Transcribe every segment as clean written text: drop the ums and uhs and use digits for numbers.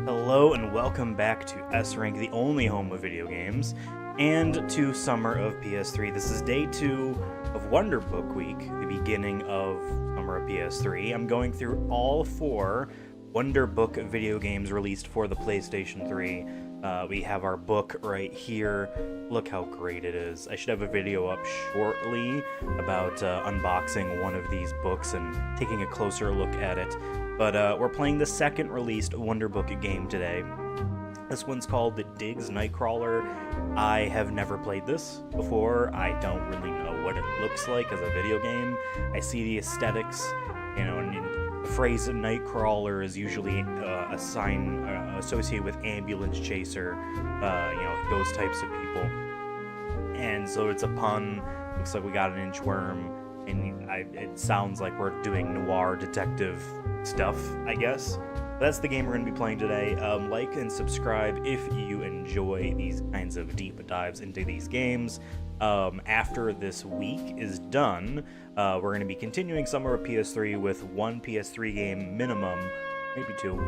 Hello and welcome back to S-Rank, the only home of video games, and to Summer of PS3. This is day 2 of Wonderbook Week, the beginning of Summer of PS3. I'm going through all 4 Wonderbook video games released for the PlayStation 3. We have our book right here. Look how great it is. I should have a video up shortly about unboxing one of these books and taking a closer look at it. But we're playing the second released Wonderbook game today. This one's called the Diggs Nightcrawler. I have never played this before. I don't really know what it looks like as a video game. I see the aesthetics, you know, and the phrase Nightcrawler is usually a sign associated with ambulance chaser, you know, those types of people. And so it's a pun. Looks like we got an inchworm, and it sounds like we're doing noir detective stuff, I guess. That's the game we're going to be playing today. Like and subscribe if you enjoy these kinds of deep dives into these games. After this week is done, we're going to be continuing Summer of PS3 with one PS3 game minimum, maybe 2,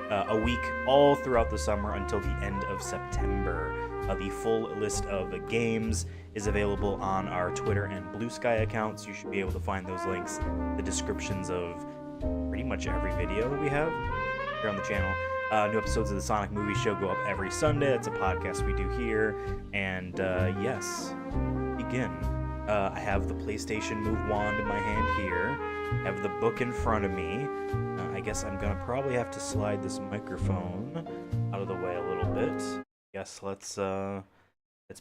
a week all throughout the summer until the end of September. The full list of the games is available on our Twitter and Bluesky accounts. You should be able to find those links in the descriptions of pretty much every video we have here on the channel. New episodes of the Sonic Movie Show go up every Sunday. That's a podcast we do here. And yes, begin. I have the PlayStation Move wand in my hand here. I have the book in front of me. I guess I'm gonna probably have to slide this microphone out of the way a little bit. Yes, let's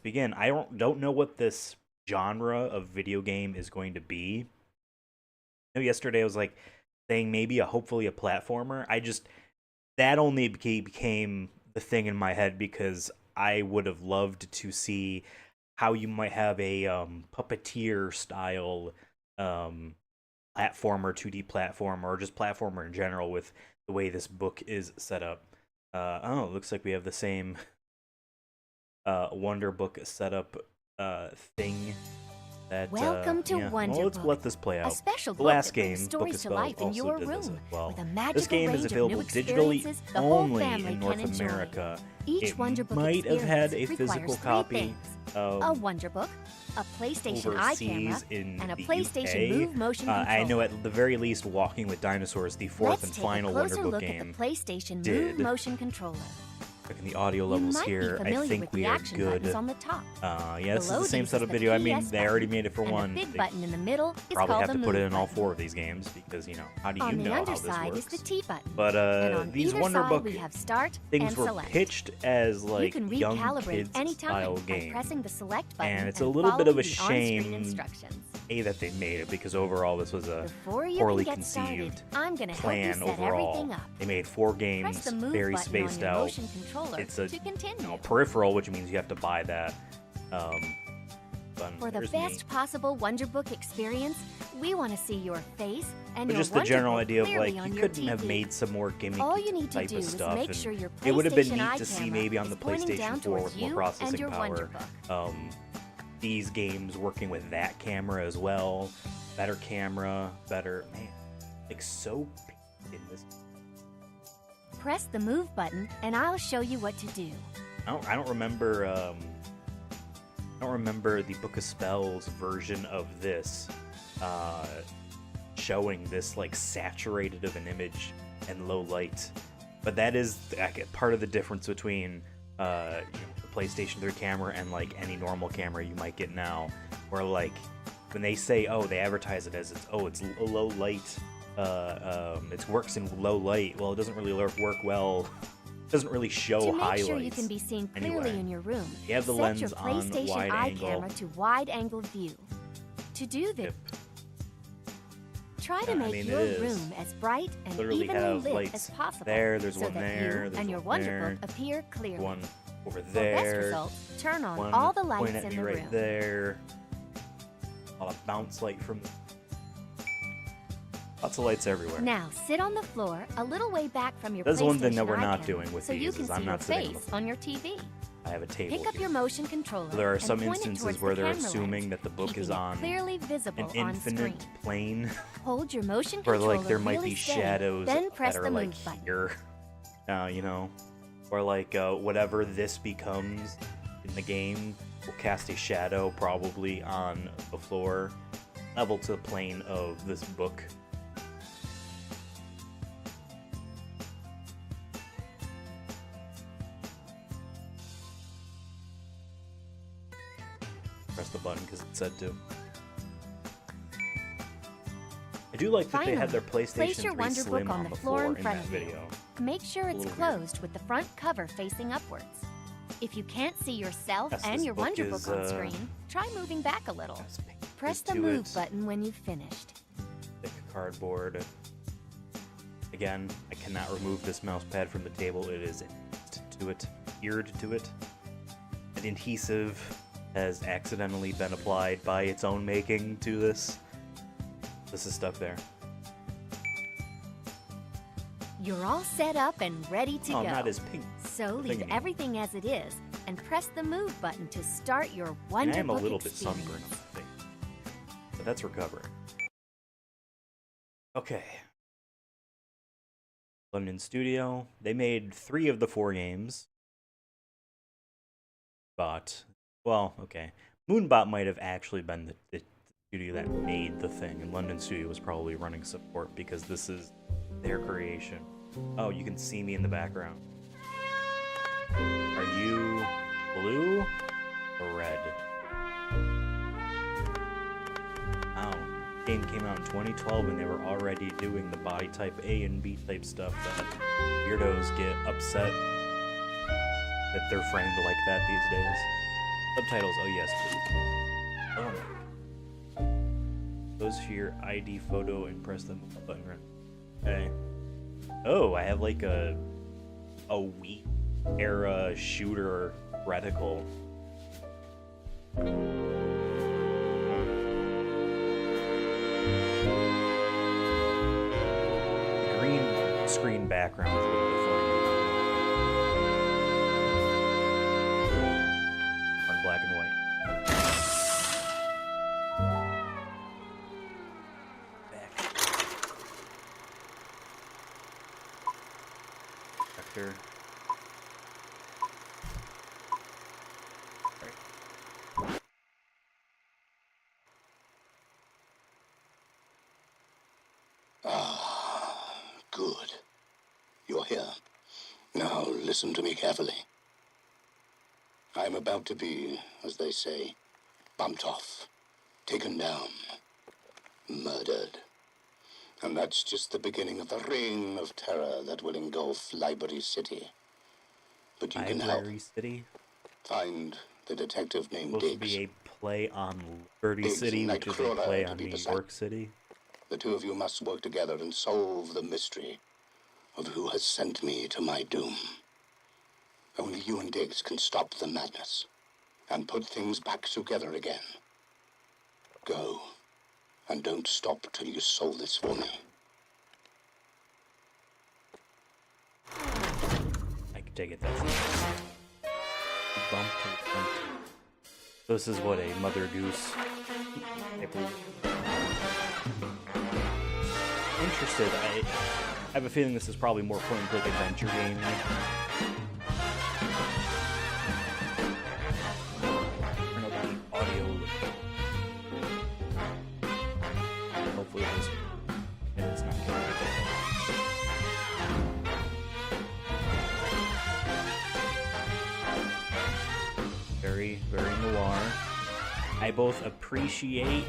begin. I don't know what this genre of video game is going to be. I know yesterday I was like saying maybe hopefully a platformer. That only became the thing in my head because I would have loved to see how you might have a puppeteer style platformer, 2D platformer, or just platformer in general with the way this book is set up. Oh, it looks like we have the same Wonderbook setup thing. Welcome to Wonderbook. Well, let's let this play out. A special the last book that brings game, stories Book to of life in Spells, your also did this room. as well. With a magical This game is range of available new digitally experiences the whole only family in North can enjoy. America. Each It Wonderbook might have had a experience physical requires copy 3 things. A Wonderbook, a PlayStation eye camera, overseas in and a the PlayStation UK. Move motion controller. I know at the very least Walking with Dinosaurs, the 4th and final Let's take a closer Wonderbook look game, at the PlayStation did. Move motion controller. Checking the audio You levels might here, be I familiar think with we the are action good. buttons on the top. Yeah, this is Below the same these setup is the video. I mean, PS they already button, made it for and one. The big They button in the middle is probably called have the to put it Move in all button. 4 of these games because, you know, how do you On the know how this underside is works? the T button. But and on these either side, we Wonderbook have start things and were select. pitched as like you can young recalibrate kids anytime style by game, pressing the select button and it's a little bit of a following the on-screen shame instructions. that they made it because overall this was a Before you poorly can get started, conceived I'm gonna help you plan set overall. everything up. They made 4 Press games, the move very button spaced on your out. motion controller It's a to continue. peripheral, which means you have to buy that. For the best possible Wonderbook experience, we want to see your face and But your just the general Wonderbook idea of clearly like on you your couldn't have TV. made some more gimmicky All you need to type do of is stuff. make and sure your it would have been PlayStation neat eye to see camera maybe on the is pointing down PlayStation 4 towards with more you processing and your power. Wonderbook. These games working with that camera as well, better camera, better man, like so in this. Press the move button, and I'll show you what to do. I don't remember. I don't remember the Book of Spells version of this showing this like saturated of an image and low light, but that is part of the difference between you know, the PlayStation 3 camera and like any normal camera you might get now, where like when they say, oh, they advertise it as it's low light, it works in low light. Well, it doesn't really work well. Doesn't really show to make highlights. sure you can be seen clearly Anyway, in your room, you have the set lens your on PlayStation wide eye angle. camera to wide-angle view. To do this, Yep. try to Yeah, I make mean, your it is. room as bright and Literally evenly have lit lights as possible. there's so one that there, you there's and your one Wonderbook there, appear clearly. one over For best there, results, turn on one all the point lights at in me the right room. there. A lot of bounce light from lots of lights everywhere. Now sit on the floor a little way back from your That's PlayStation one thing that we're eye not camera, doing with so you these can is see I'm your not sitting on the face on your TV. I have a table Pick up here. your motion controller. There are and some point it instances towards where the they're camera assuming lens, that the book is keeping it on clearly visible an on screen. infinite plane, Hold your motion where controller like there might really be steady, shadows then press that the are like move button. here. You know, Or like whatever this becomes in the game will cast a shadow probably on the floor, level to the plane of this book. Press the button because it said to. I do like that they had their PlayStation place your 3 Wonderbook Slim on the floor in front that of you. video. Make sure it's closed with the front cover facing upwards. If you can't see yourself Yes, and this your book Wonderbook is, on screen, try moving back a little. Yes, Press the to move it. button when you've finished. Thick cardboard. Again, I cannot remove this mouse pad from the table. It is to it, geared to it. An adhesive has accidentally been applied by its own making to this. This is stuck there. You're all set up and ready to Oh, go. not as pink. So the leave thing everything as it is and press the move button to start your I am a Wonderbook little bit experience. sunburned on my face. But that's recovering. Okay. London Studio. They made 3 of the 4 games. But, well, okay. Moonbot might have actually been the studio that made the thing, and London Studio was probably running support because this is their creation. Oh, you can see me in the background. Are you blue or red? Wow. Game came out in 2012 and they were already doing the body type A and B type stuff that weirdos get upset that they're framed like that these days. Subtitles, oh yes, please. Oh my. Goes to your ID photo and press the button. Okay. Oh, I have like a Wii era shooter reticle. The green screen background is a little bit funny. Or in black and white. Vector. Good. You're here. Now listen to me carefully. I'm about to be, as they say, bumped off, taken down, murdered. And that's just the beginning of the reign of terror that will engulf Library City. But you can help. Library City? Find the detective named Supposed to Diggs. be a play on Liberty Diggs City, which is a Nightcrawler, play to on be New precise. York City. The two of you must work together and solve the mystery of who has sent me to my doom. Only you and Diggs can stop the madness and put things back together again. Go, and don't stop till you solve this for me. I can take it, that's it. Bump to bump. This is what a Mother Goose. Interested. I have a feeling this is probably more point-and-click adventure game. Turn up the audio. Hopefully this. And it's not getting it. Very, very noir. I both appreciate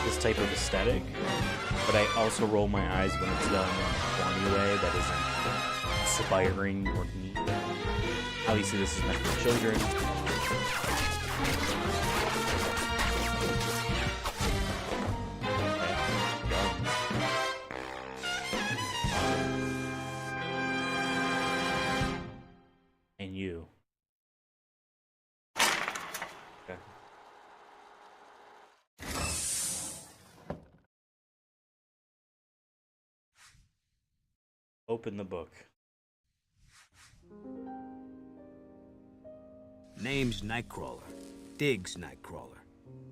this type of aesthetic, but I also roll my eyes when it's done in a corny way that isn't inspiring or neat. Obviously, this is meant for children. And you. Okay. Open the book. Name's Nightcrawler. Diggs Nightcrawler.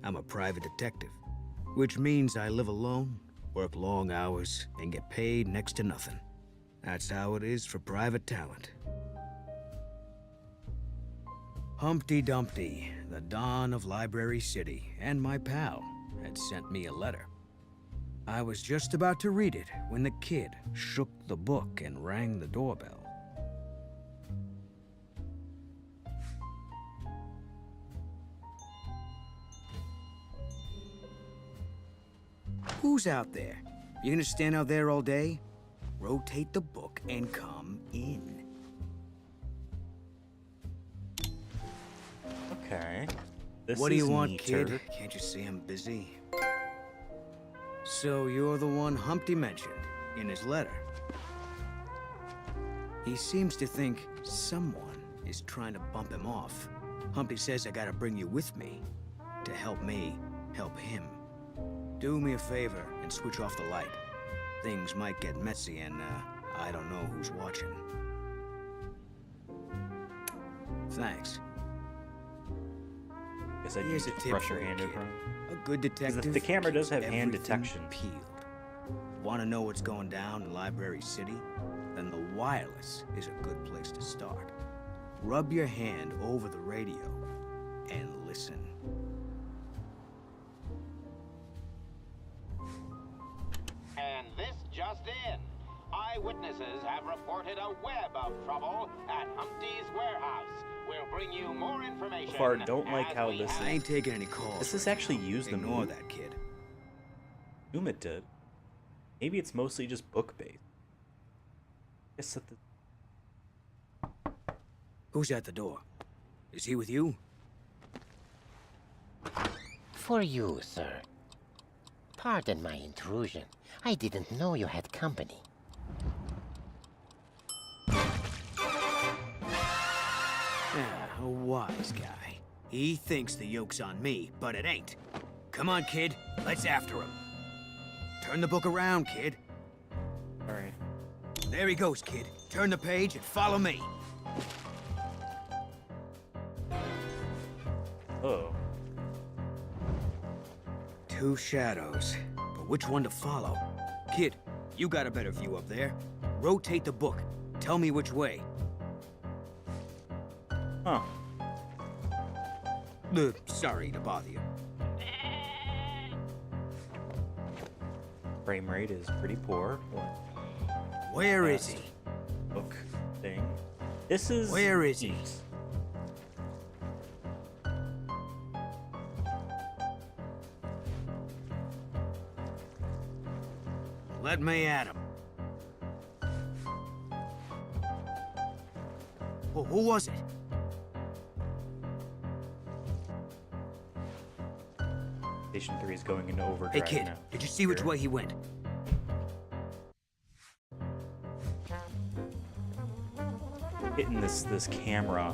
I'm a private detective, which means I live alone, work long hours, and get paid next to nothing. That's how it is for private talent. Humpty Dumpty, the Don of Library City, and my pal had sent me a letter. I was just about to read it when the kid shook the book and rang the doorbell. Who's out there? You gonna stand out there all day? Rotate the book and come in. Okay. This What do you is want, neater. kid? Can't you see I'm busy? So you're the one Humpty mentioned in his letter. He seems to think someone is trying to bump him off. Humpty says I gotta bring you with me to help me help him. Do me a favor and switch off the light. Things might get messy and, I don't know who's watching. Thanks. Guess I Here's need a to tip brush for your you, hand in kid. front. A good detective. The camera does keeps have hand everything detection. Peeled. Want to know what's going down in Library City? Then the wireless is a good place to start. Rub your hand over the radio and listen. And this just in. Eyewitnesses have reported a web of trouble at Humpty's warehouse. We'll bring you more information. So far, don't like as how we this have I ain't taking any calls. Does this right actually now. use the Ignore move? that, kid. Assume it did. Maybe it's mostly just book-based. Guess that the... Who's at the door? Is he with you? For you, sir. Pardon my intrusion. I didn't know you had company. Yeah, a wise guy. He thinks the yoke's on me, but it ain't. Come on, kid. Let's after him. Turn the book around, kid. Alright. There he goes, kid. Turn the page and follow me. Oh. Two shadows. But which one to follow? Kid, you got a better view up there. Rotate the book. Tell me which way. Huh. Sorry to bother you. Frame rate is pretty poor. Where is he? Book thing. This is... Where is he? neat. Let me at him. Who was it? Station 3 is going into overdrive Hey, kid, now. did you see which Here. way he went? Hitting this camera.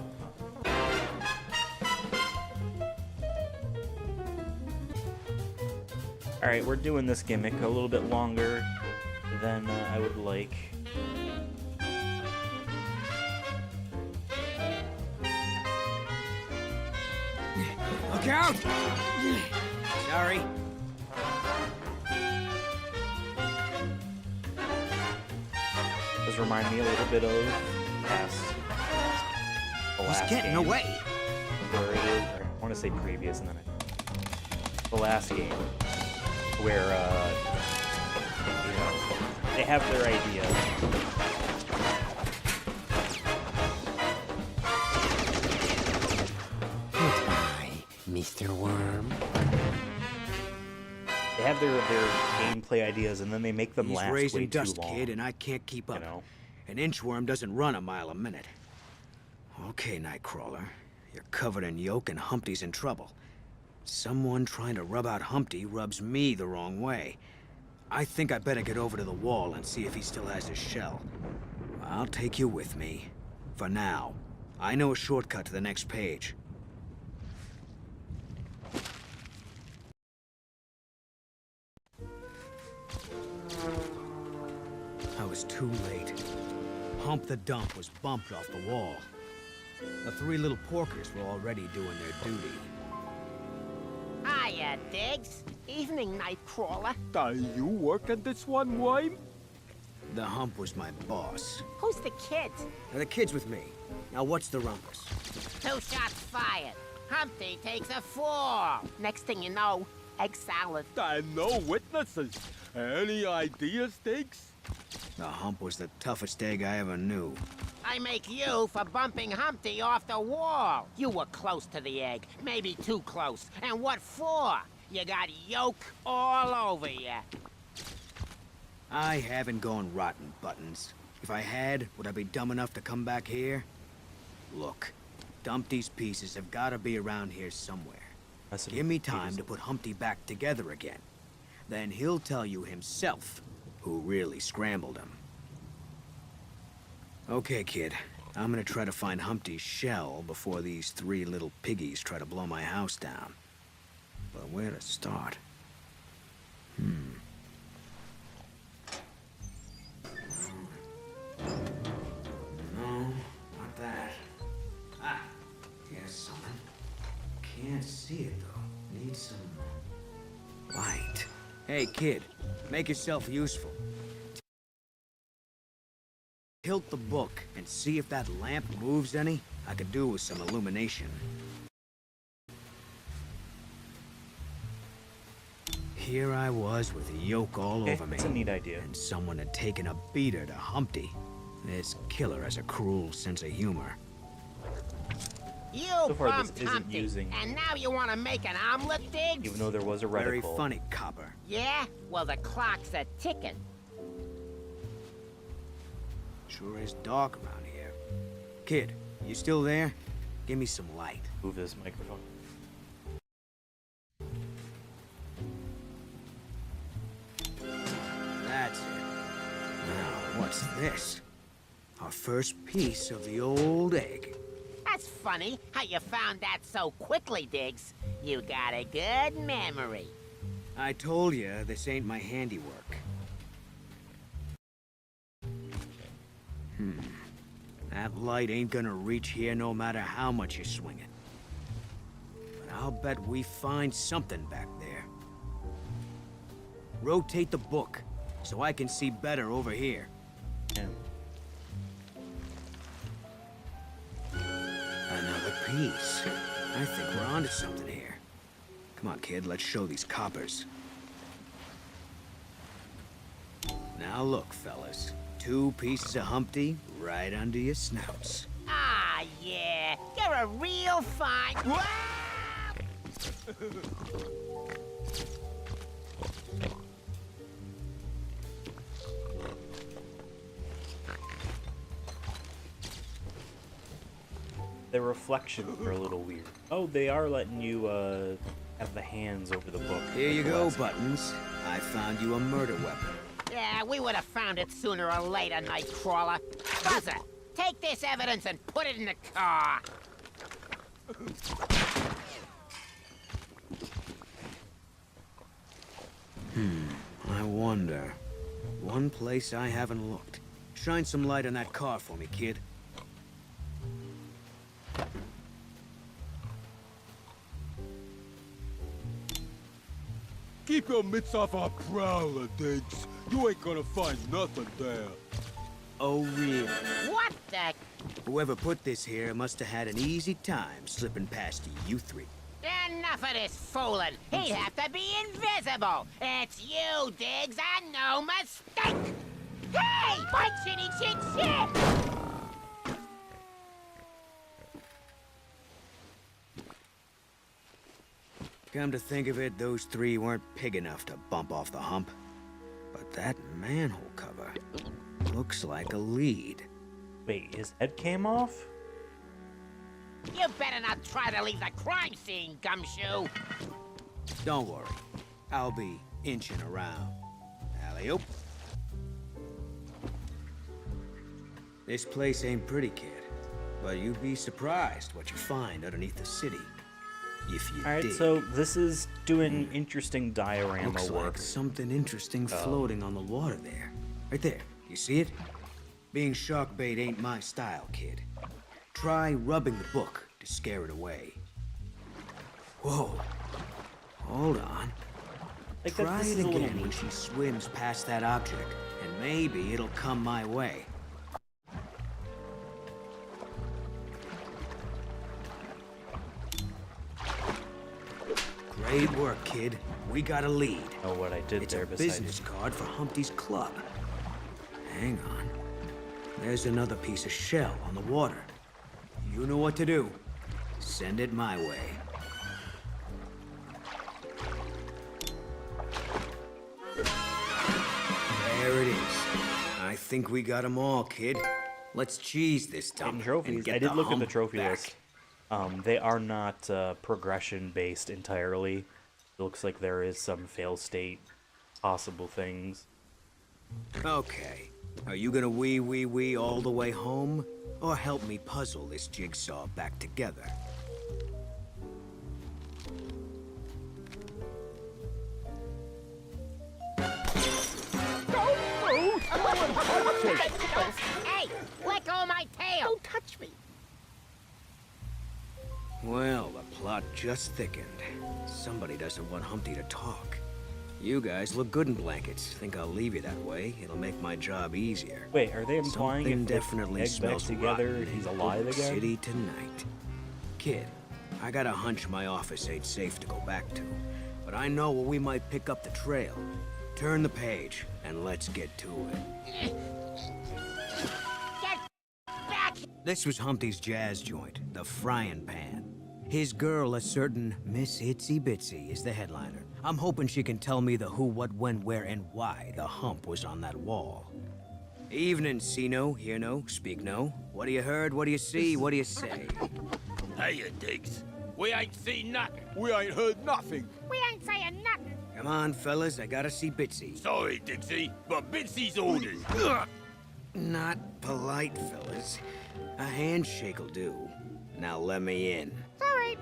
Alright, we're doing this gimmick a little bit longer than I would like. Look out! Sorry. Does remind me a little bit of past. The He's last getting game, away. Where it is, or I want to say previous, and then the last game, where you know, they have their idea. Goodbye, Mr. Worm. They have their gameplay ideas, and then they make them He's last way raising too dust, long. kid, and I can't keep up. You know? An inchworm doesn't run a mile a minute. Okay, Nightcrawler. You're covered in yolk and Humpty's in trouble. Someone trying to rub out Humpty rubs me the wrong way. I think I better get over to the wall and see if he still has his shell. I'll take you with me. For now. I know a shortcut to the next page. I was too late. Hump the Dump was bumped off the wall. The three little porkers were already doing their duty. Hiya, Diggs. Evening, Nightcrawler. You work at this one, Wayne? The Hump was my boss. Who's the kid? Now, the kid's with me. Now, what's the rumpus? 2 shots fired. Humpty takes a fall. Next thing you know, egg salad. And no witnesses. Any ideas, Diggs? The hump was the toughest egg I ever knew. I make you for bumping Humpty off the wall. You were close to the egg, maybe too close. And what for? You got yolk all over you. I haven't gone rotten, Buttons. If I had, would I be dumb enough to come back here? Look, Dumpty's pieces have got to be around here somewhere. Give me time to put Humpty back together again. Then he'll tell you himself who really scrambled him. Okay, kid. I'm gonna try to find Humpty's shell before these 3 little piggies try to blow my house down. But where to start? No, not that. Ah, here's something. Can't see it, though. Need some light. Hey, kid. Make yourself useful. Tilt the book and see if that lamp moves any. I could do with some illumination. Here I was with yolk all over me. That's a neat idea. And someone had taken a beater to Humpty. This killer has a cruel sense of humor. You So far, this bumped isn't Humpty, using- and now you want to make an omelet, Diggs? Even though there was a Very reticle. funny, copper. Yeah? Well, the clock's a ticking. Sure is dark around here. Kid, you still there? Give me some light. Move this microphone. That's it. Now, what's this? Our first piece of the old egg. That's funny how you found that so quickly, Diggs. You got a good memory. I told you this ain't my handiwork. That light ain't gonna reach here no matter how much you swing it. But I'll bet we find something back there. Rotate the book so I can see better over here. Yeah. Another piece. I think we're onto something here. Come on, kid, let's show these coppers. Now look, fellas. 2 pieces of Humpty right under your snouts. Ah, yeah. You're a real fine... Wah! The reflections are a little weird. Oh, they are letting you have the hands over the book. Here you go, Last- Buttons. I found you a murder weapon. Yeah, we would have found it sooner or later, Nightcrawler. Buzzer, take this evidence and put it in the car. I wonder. One place I haven't looked. Shine some light on that car for me, kid. Keep your mitts off our prowler, Diggs. You ain't gonna find nothing there. Oh, really? What the... Whoever put this here must have had an easy time slipping past you 3. Enough of this fooling. He'd have to be invisible. It's you, Diggs, and no mistake. Hey, my chinny chin chin! Come to think of it, those 3 weren't pig enough to bump off the hump. But that manhole cover looks like a lead. Wait, his head came off? You better not try to leave the crime scene, Gumshoe. Don't worry. I'll be inching around. Alley-oop. This place ain't pretty, kid. But you'd be surprised what you find underneath the city. If you Alright, dig. so this is doing interesting diorama Looks work. like something interesting floating on the water there. Right there. You see it? Being shark bait ain't my style, kid. Try rubbing the book to scare it away. Whoa. Hold on. Like that, Try this it is a little again when neat. she swims past that object, and maybe it'll come my way. Great work, kid. We got a lead. Oh, what I did It's there a besides... business card for Humpty's club. Hang on. There's another piece of shell on the water. You know what to do. Send it my way. There it is. I think we got them all, kid. Let's cheese this time. And trophies. I did look at the trophy list. They are not progression-based entirely. It looks like there is some fail-state possible things. Okay. Are you gonna wee all the way home? Or help me puzzle this jigsaw back together? Hey, let go of my tail! Don't touch me! Well, the plot just thickened. Somebody doesn't want Humpty to talk. You guys look good in blankets. Think I'll leave you that way? It'll make my job easier. Wait, are they implying Something if definitely egg back smells together, rotten he's in alive Book again? City tonight. Kid, I got a hunch my office ain't safe to go back to, but I know where we might pick up the trail. Turn the page, and let's get to it. Get back! This was Humpty's jazz joint, the Frying Pan. His girl, a certain Miss Itsy Bitsy, is the headliner. I'm hoping she can tell me the who, what, when, where, and why the hump was on that wall. Evening, see no, hear no, speak no. What do you heard? What do you see? What do you say? Hey, Diggs. We ain't seen nothing. We ain't heard nothing. We ain't saying nothing! Come on, fellas, I gotta see Bitsy. Sorry, Dixie, but Bitsy's orders. Not polite, fellas. A handshake'll do. Now let me in. Sorry!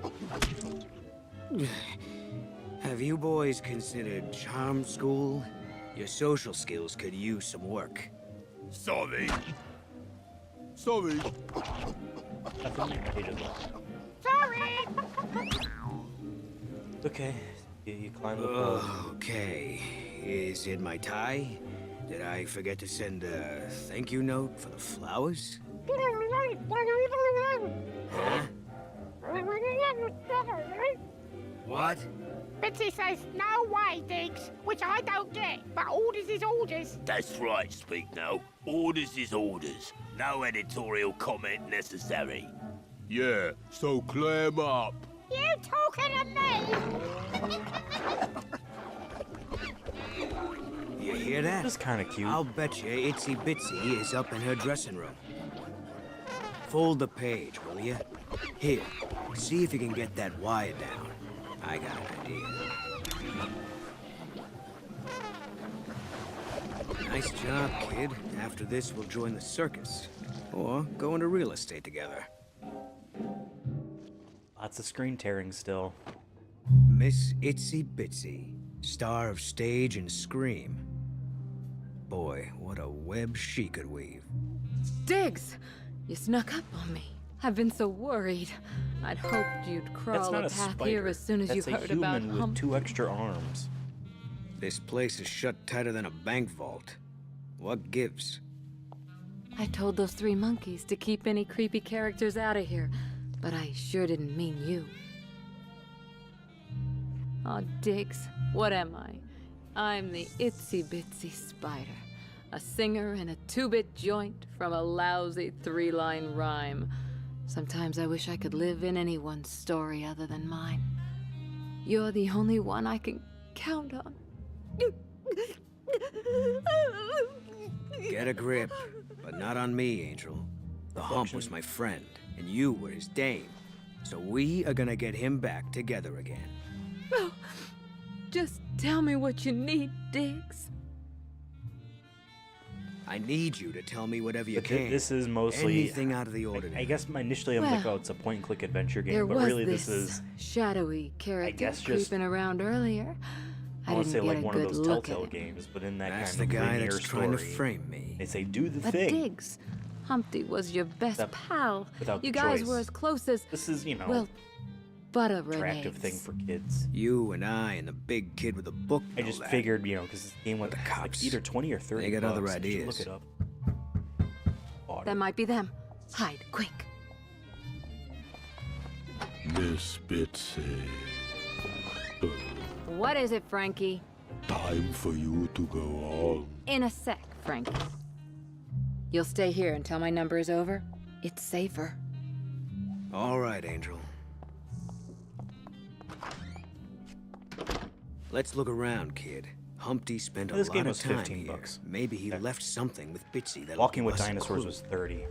Have you boys considered charm school? Your social skills could use some work. Sorry. Sorry. I think you hated that. Sorry! Okay, you climb the pole. Okay. Is it my tie? Did I forget to send a thank you note for the flowers? Huh? What? Bitsy says no way, Diggs, which I don't get, but orders is orders. That's right, Speak Now. Orders is orders. No editorial comment necessary. Yeah, so clam up. You talking to me? You hear that? This is kind of cute. I'll bet you Itsy Bitsy is up in her dressing room. Fold the page, will you? Here, see if you can get that wire down. I got an idea. Nice job, kid. After this, we'll join the circus. Or go into real estate together. Lots of screen tearing still. Miss Itsy Bitsy, star of stage and scream. Boy, what a web she could weave. Diggs! You snuck up on me. I've been so worried. I'd hoped you'd That's crawl not a a path spider. here as soon as That's you a heard about human with Hump. 2 extra arms. This place is shut tighter than a bank vault. What gives? I told those 3 monkeys to keep any creepy characters out of here, but I sure didn't mean you. Aw, Diggs, what am I? I'm the Itsy Bitsy Spider, a singer in a 2-bit joint from a lousy 3-line rhyme. Sometimes I wish I could live in anyone's story other than mine. You're the only one I can count on. Get a grip, but not on me, Angel. The hump was my friend, and you were his dame. So we are gonna get him back together again. Oh, just tell me what you need, Diggs. I need you to tell me whatever you But can. this is mostly... Anything out of the ordinary. I guess initially I'm like, Well, oh, it's a point-and-click adventure There game, but was really this this is... shadowy character guess just- creeping around earlier. I I want to didn't say get like a one of good those look Telltale at him. games, but in that That's kind the of guy linear that's story. trying to frame me. They say, do the But thing. Diggs, Humpty was your best Except pal. without You the guys choice. were as close as, This is, you know, well, butter attractive thing grenades. for kids. You and I and the big kid with the book I know just that. figured, you know, because this game went The like cops, either 20 or 30 they got other bucks. I should ideas. Look it up. Bought That it. might be them. Hide, quick. Miss Bitsy. What is it, Frankie? Time for you to go home. In a sec, Frankie. You'll stay here until my number is over? It's safer. All right, Angel. Let's look around, kid. Humpty spent a This lot game of was time 15 here. bucks. Maybe he Okay. left something with Bitsy that Walking with us a Dinosaurs clue. was 30.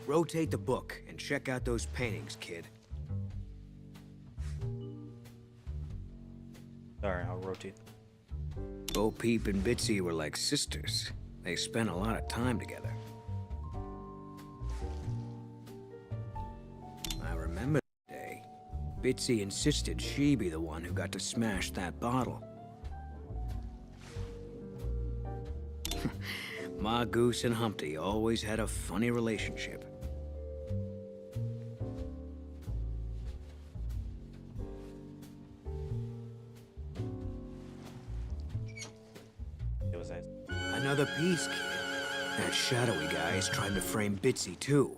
Rotate the book and check out those paintings, kid. Sorry, I'll rotate. Bo Peep and Bitsy were like sisters. They spent a lot of time together. I remember that day. Bitsy insisted she be the one who got to smash that bottle. Ma Goose and Humpty always had a funny relationship. It was nice. Another piece, kid. That shadowy guy is trying to frame Bitsy, too.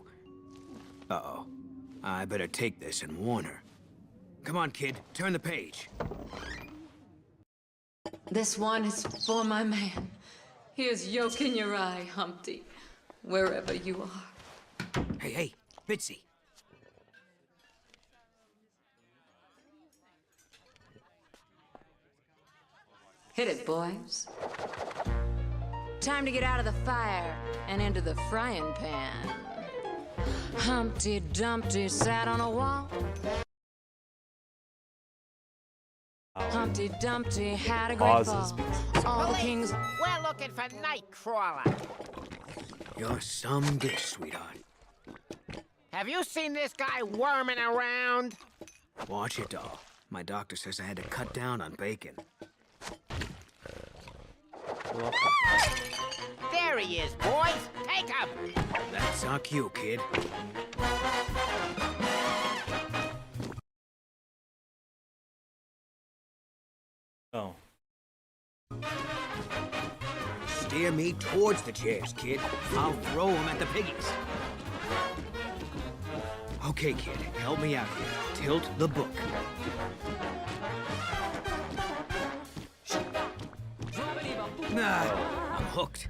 Uh-oh. I better take this and warn her. Come on, kid. Turn the page. This one is for my man. Here's yolk in your eye, Humpty. Wherever you are. Hey, hey, Bitsy. Hit it, boys. Time to get out of the fire and into the frying pan. Humpty Dumpty sat on a wall. Humpty Dumpty had a great Pauses fall. because All the kings. We're looking for Nightcrawler. You're some dish, sweetheart. Have you seen this guy worming around? Watch it, doll. My doctor says I had to cut down on bacon. There he is, boys. Take him. That's our cue, kid. Oh. Steer me towards the chairs, kid. I'll throw them at the piggies. Okay, kid, help me out here. Tilt the book. Nah, I'm hooked.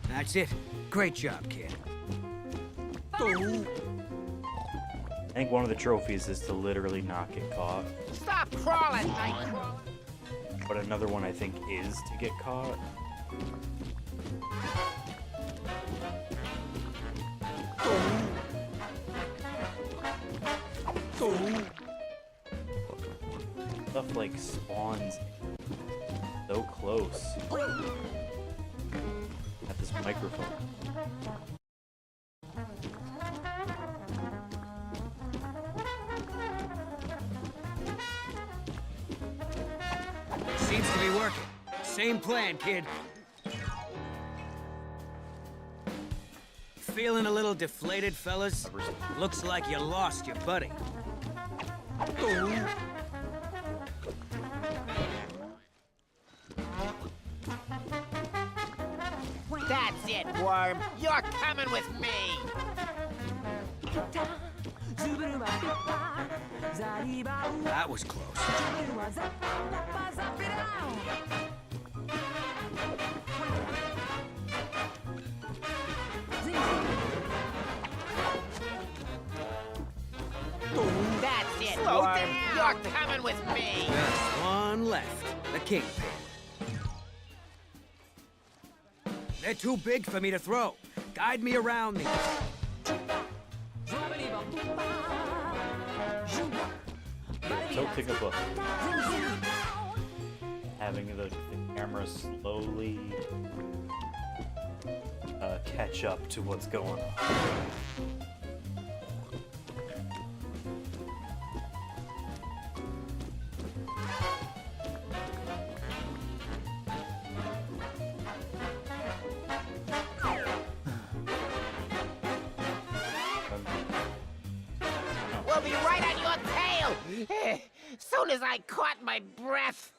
That's it. Great job, kid. I think one of the trophies is to literally not get caught, Stop crawling, Nightcrawler. but another one I think is to get caught. Stuff like spawns so close at this microphone. Seems to be working. Same plan, kid. Feeling a little deflated, fellas? Looks like you lost your buddy. That's it, Worm. You're coming with me. That was close. That's it, Worm. You're coming with me. Just one left. The kingpin. They're too big for me to throw. Guide me around these. Tilting a book. Having the camera slowly catch up to what's going on. We'll be right on your tail. Soon as I caught my breath.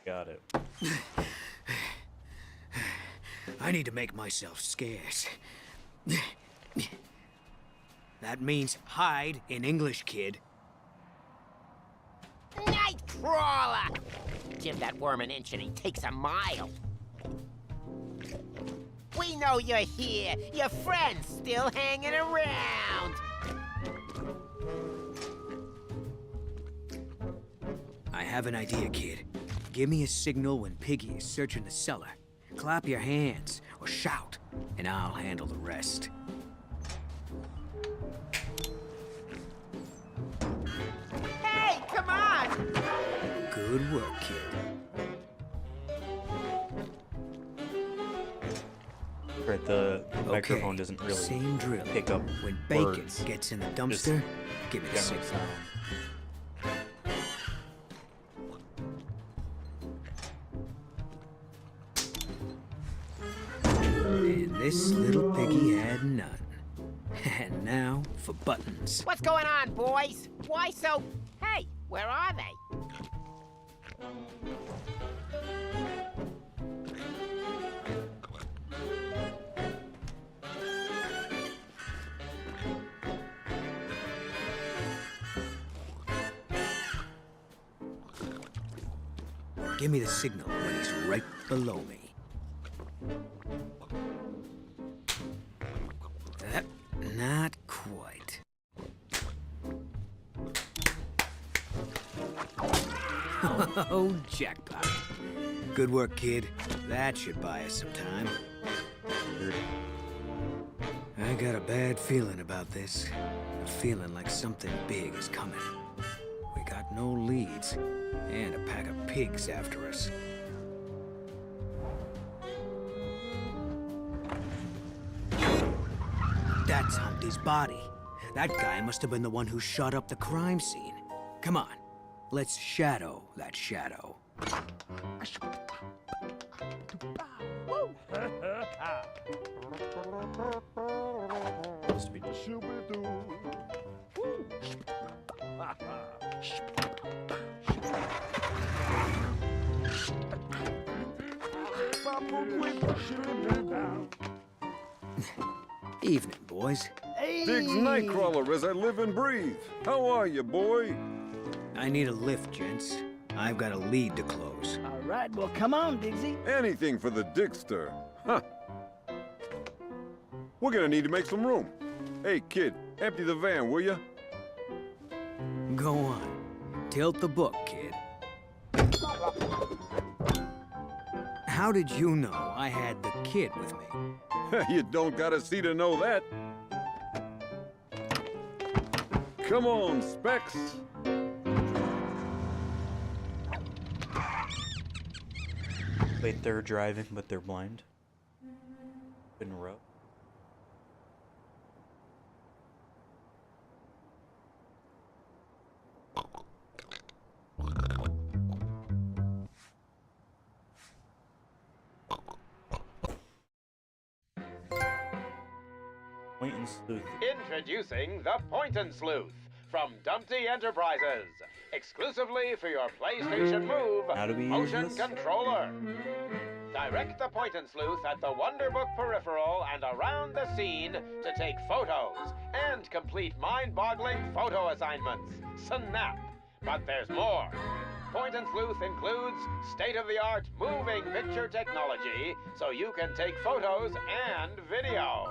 Got it. I need to make myself scarce. That means hide in English, kid. Nightcrawler! Give that worm an inch and he takes a mile. We know you're here. Your friend's still hanging around. I have an idea, kid. Give me a signal when Piggy is searching the cellar. Clap your hands or shout, and I'll handle the rest. Hey, come on! Good work, kid. Right, the microphone doesn't really same drill. pick up When bacon words. gets in the dumpster, give me the General signal. sound. And this little piggy had none. And now for buttons. What's going on, boys? Why so... Hey, where are they? Give me the signal when he's right below me. Not quite. Oh, jackpot. Good work, kid. That should buy us some time. I got a bad feeling about this. A feeling like something big is coming. We got no leads, and a pack of pigs after us. That's Humpty's body. That guy must have been the one who shot up the crime scene. Come on, let's shadow that shadow. Supposed to be Evening, boys. Diggs Nightcrawler as I live and breathe. How are you, boy? I need a lift, gents. I've got a lead to close. All right, well, come on, Diggsy. Anything for the Digster. Huh. We're gonna need to make some room. Hey, kid, empty the van, will ya? Go on. Tilt the book, kid. How did you know I had the kid with me? You don't gotta see to know that. Come on, Specs. Wait, they're driving, but they're blind. In a row. Point and Sleuth. Introducing the Point and Sleuth from Dumpty Enterprises, exclusively for your PlayStation Move How do we use motion this? controller. Direct the Point and Sleuth at the Wonderbook peripheral and around the scene to take photos and complete mind-boggling photo assignments. Snap! But there's more. Point and Sleuth includes state-of-the-art moving picture technology so you can take photos and video.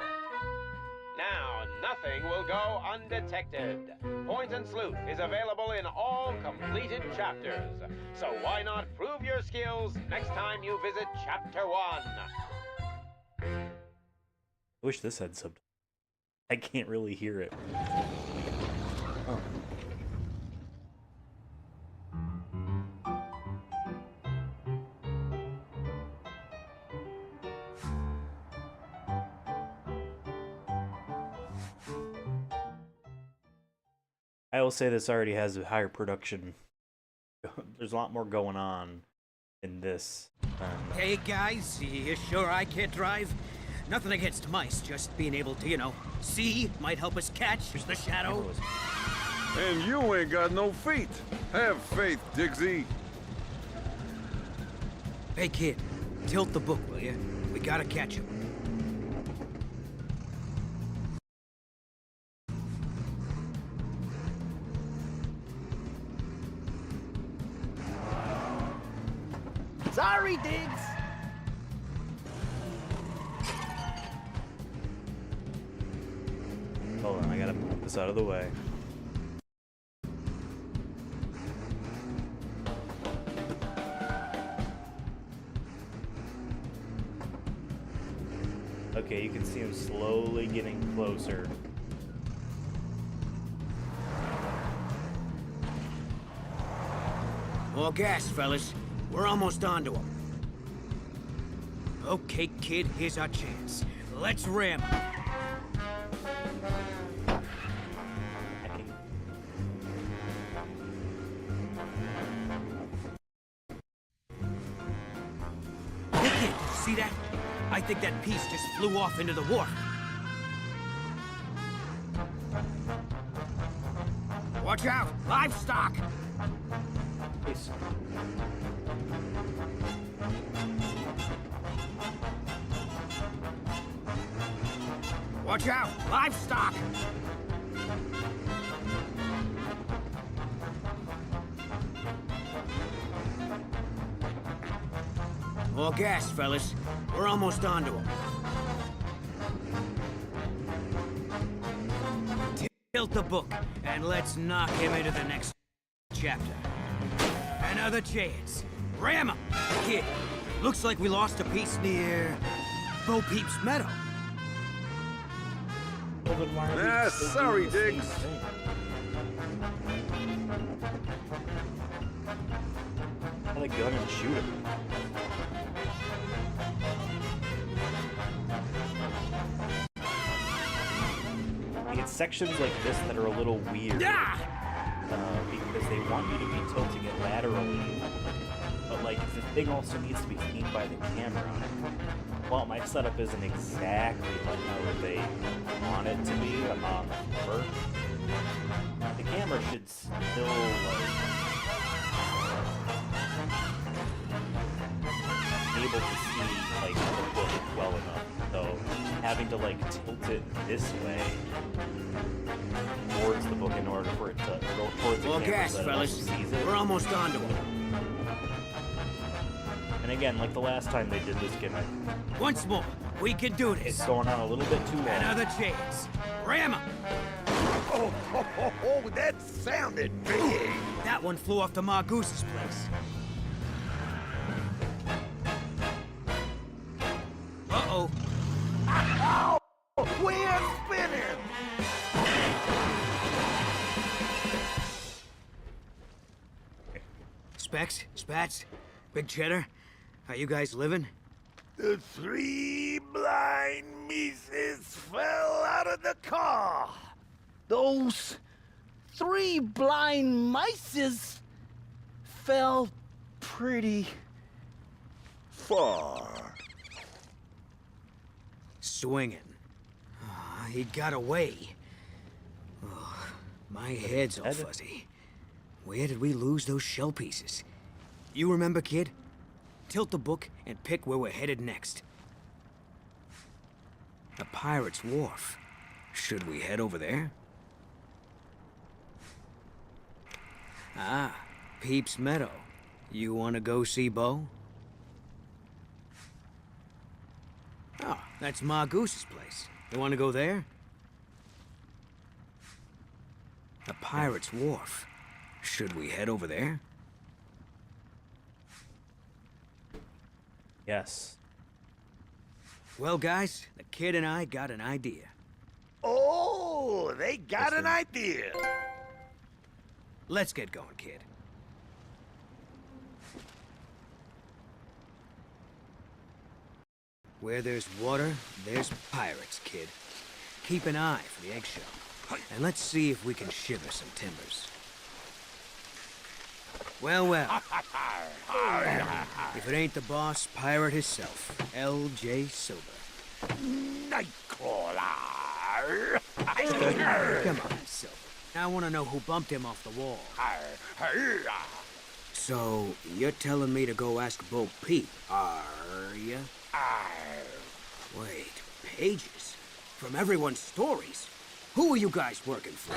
Now, nothing will go undetected. Point and Sleuth is available in all completed chapters. So why not prove your skills next time you visit Chapter 1? I wish this had subtitles. I can't really hear it. Oh. I will say this already has a higher production. There's a lot more going on in this. Hey, guys, you sure I can't drive? Nothing against mice, just being able to, you know, see might help us catch the shadow. And you ain't got no feet. Have faith, Diggsy. Hey, kid, tilt the book, will you? We gotta catch him. this out of the way. Okay, you can see him slowly getting closer. More gas, fellas. We're almost onto him. Okay, kid, here's our chance. Let's ram him. Hey, kid, did you see that? I think that piece just flew off into the wharf. Watch out! Livestock! Peace. Watch out! Livestock! More gas, fellas. We're almost onto him. Tilt the book, and let's knock him into the next chapter. Another chance. Ram him! Kid, looks like we lost a piece near Bo Peep's meadow. Well, then why are we Nah, still sorry, doing the same Diggs. thing? Get a gun and shoot him. It's sections like this that are a little weird. Because they want you to be tilting it laterally. But like, the thing also needs to be seen by the camera. Well, my setup isn't exactly like how they want it to be on the cover. The camera should still like be able to see like the book well enough. So having to like tilt it this way towards the book in order for it to go towards the More camera gas, so that it fellas. also sees it. We're almost onto him. And again, like the last time they did this gimmick, Once more, we can do this. it's going on a little bit too long. Another chance. Ram him! Oh, that sounded big. That one flew off to Margoose's place. Uh-oh. We're spinning. Specs, Spats, Big Cheddar, how you guys living? The three blind mices fell out of the car. Those three blind mices fell pretty Far. Swinging. He got away. Oh, my head's all fuzzy. Where did we lose those shell pieces? You remember, kid? Tilt the book and pick where we're headed next. The Pirate's Wharf. Should we head over there? Ah, Peep's Meadow. You want to go see Bo? Oh, that's Margoose's place. You want to go there? The Pirate's Wharf. Should we head over there? Yes. Well, guys, the kid and I got an idea. Oh, they got an idea. Let's get going, kid. Where there's water, there's pirates, kid. Keep an eye for the eggshell. And let's see if we can shiver some timbers. Well, well. If it ain't the boss pirate himself, L.J. Silver. Nightcrawler. Come on, Silver. I want to know who bumped him off the wall. So, you're telling me to go ask Bo Peep, are ya? Wait, pages? From everyone's stories? Who are you guys working for?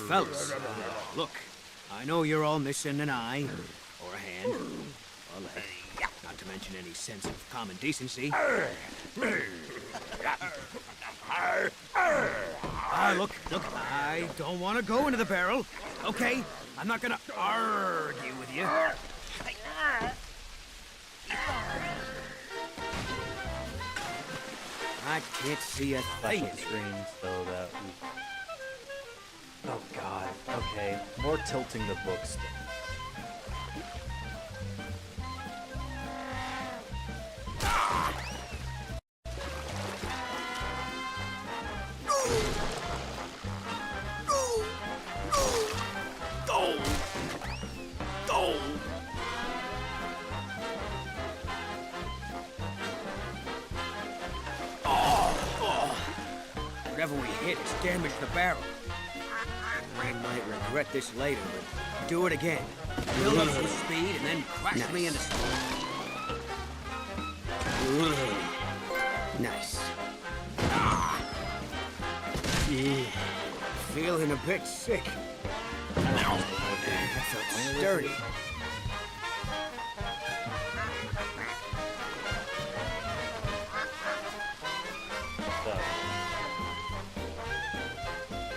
Fellas, look, I know you're all missing an eye, or a hand, or a leg, not to mention any sense of common decency. Look, I don't want to go into the barrel. Okay, I'm not gonna argue with you. I can't see a thing. Special screens, so that oh god, okay. More tilting the book sticks. Whatever we hit has damaged the barrel. I might regret this later, but do it again. Build up some speed and then crash me into nice. Feeling a bit sick. That felt sturdy.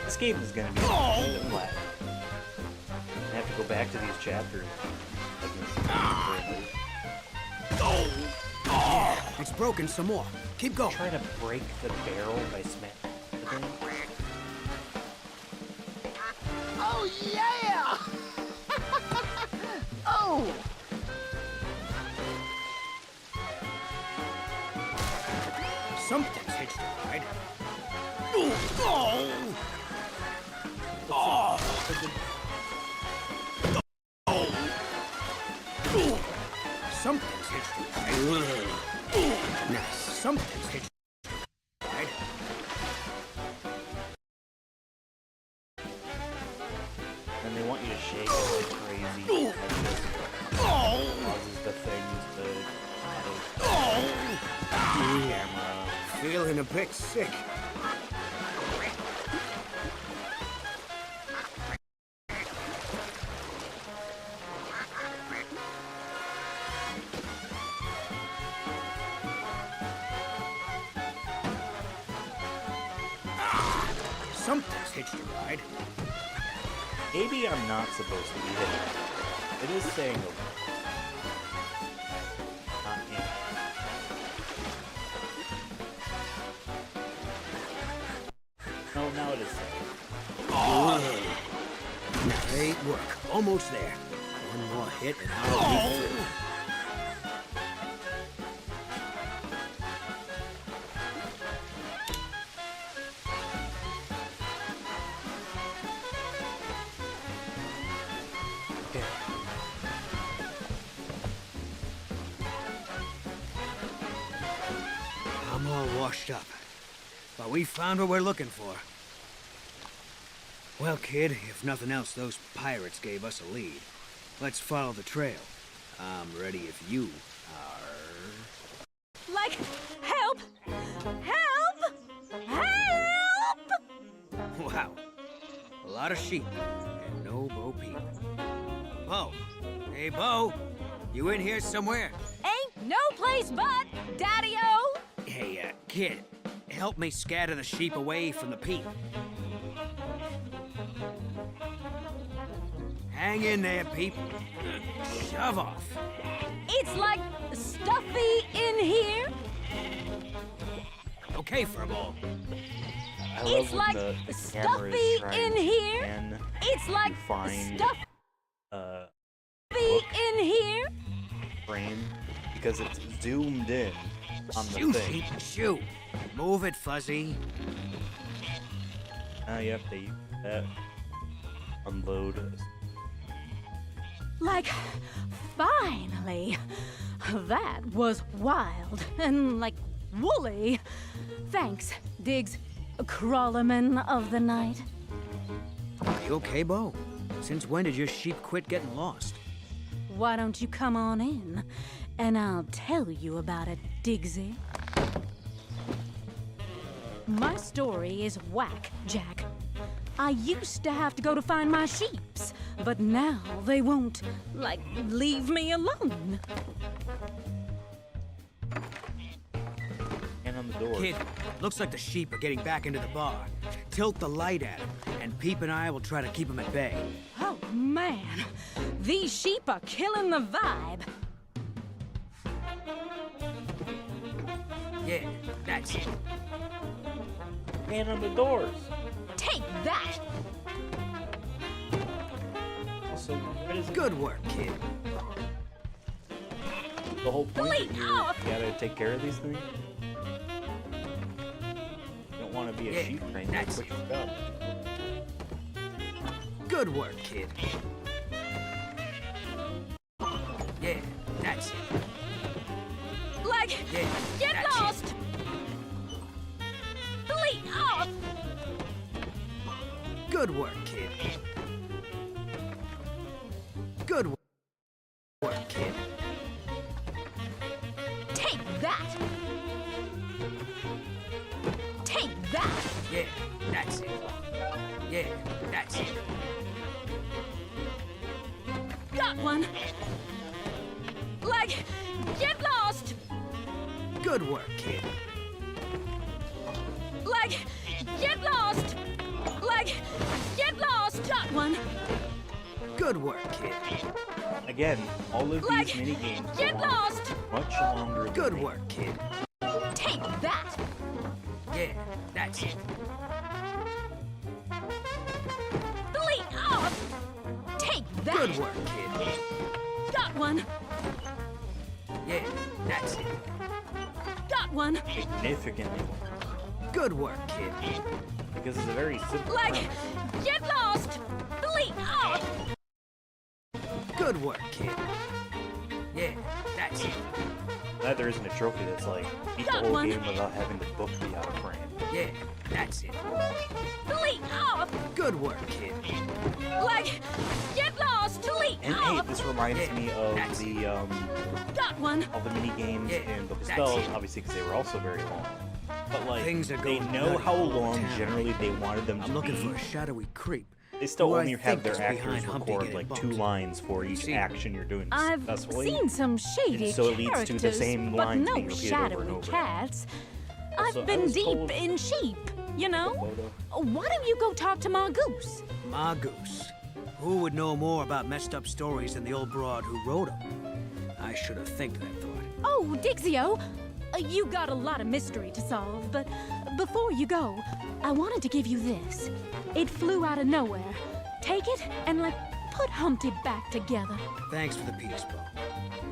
This game is gonna be kind of flat. I have to go back to these chapters. It's broken some more. Keep going. Try to break the barrel by smashing the thing. Oh, yeah! Oh! Something's hitched a ride. Something's hitched a ride. Nice. Something's hitched a ride. And they want you to shake it like crazy. Causes the things to camera. Feeling a bit sick. Something's hitched a ride. Maybe I'm not supposed to be hitting it. It is saying a not in. No, now it is saying. Great work. Almost there. One more hit and I'll be through. I'm all washed up, but we found what we're looking for. Well, kid, if nothing else, those pirates gave us a lead. Let's follow the trail. I'm ready if you are. Like, help! Help! Help! Wow. A lot of sheep and no Bo Peep. Bo. Hey, Bo. You in here somewhere? Ain't no place but Daddy-O! Hey, kid. Help me scatter the sheep away from the peep. Hang in there, peep. Shove off. It's like stuffy in here. Okay, Furball. I love It's when like the camera is stuffy trying in here. and It's like find stuffy book in here. frame because it's zoomed in on the Shoo, thing. sheep, shoo. Move it, Fuzzy. Now you have to use that. Unload. Like, finally. That was wild and, like, woolly. Thanks, Diggs, crawlerman of the night. Are you okay, Bo? Since when did your sheep quit getting lost? Why don't you come on in, and I'll tell you about it, Diggsy. My story is whack, Jack. I used to have to go to find my sheeps, but now they won't, like, leave me alone. And on the door. Kid, looks like the sheep are getting back into the bar. Tilt the light at them, and Peep and I will try to keep them at bay. Oh, man. These sheep are killing the vibe. Yeah, that's it. Man on the doors. Take that! Also, what is it? Good work, kid. The whole point Delete that you off! gotta take care of these things? You don't want to be a sheep trainer. That's Quit your job. Good work, kid. Yeah, that's it. Like, Yeah, get that's lost! Delete off! Good work, kid. Good work, kid. Take that! Take that! Yeah, that's it. Yeah, that's it. Got one! Like, get lost! Good work, kid. Like, get lost! Like, get lost! Got one! Good work, kid. Again, all of Like, these mini games get go on lost! much longer than Good they- work, kid. Take that! Yeah, that's it. Delete off! Take that! Good work, kid. Got one! Yeah, that's it. Got one! Significantly more. Good work, kid. Because it's a very simple Like, premise. get lost! Delete off! Good work, kid. Yeah, that's it. Glad there isn't a trophy that's like, beat the Got whole one. game without having the book be out of frame. Yeah, that's it. Delete off! Good work, kid. Like, get lost! Delete And hey, off! this reminds Yeah, me of that's the Got one! all the mini games Yeah, and Book of that's Spells, it. obviously because they were also very long. But like, Things are they going know nutty how all over long town. generally they wanted them to I'm looking be. for a shadowy creep. They still who I only have think their is actors behind Humpty record getting like bumped. 2 lines for each See, action you're doing I've successfully. seen some shady And so it leads to the characters, same but lines no being repeated over and shadowy over. cats. Also, I I've been was deep told- in sheep, you know? Photo. Why don't you go talk to Ma Goose? Ma Goose. Who would know more about messed up stories than the old broad who wrote them? I should have think that thought. Oh, Dixio, you got a lot of mystery to solve, but before you go, I wanted to give you this. It flew out of nowhere. Take it and, like, put Humpty back together. Thanks for the peace, Bo.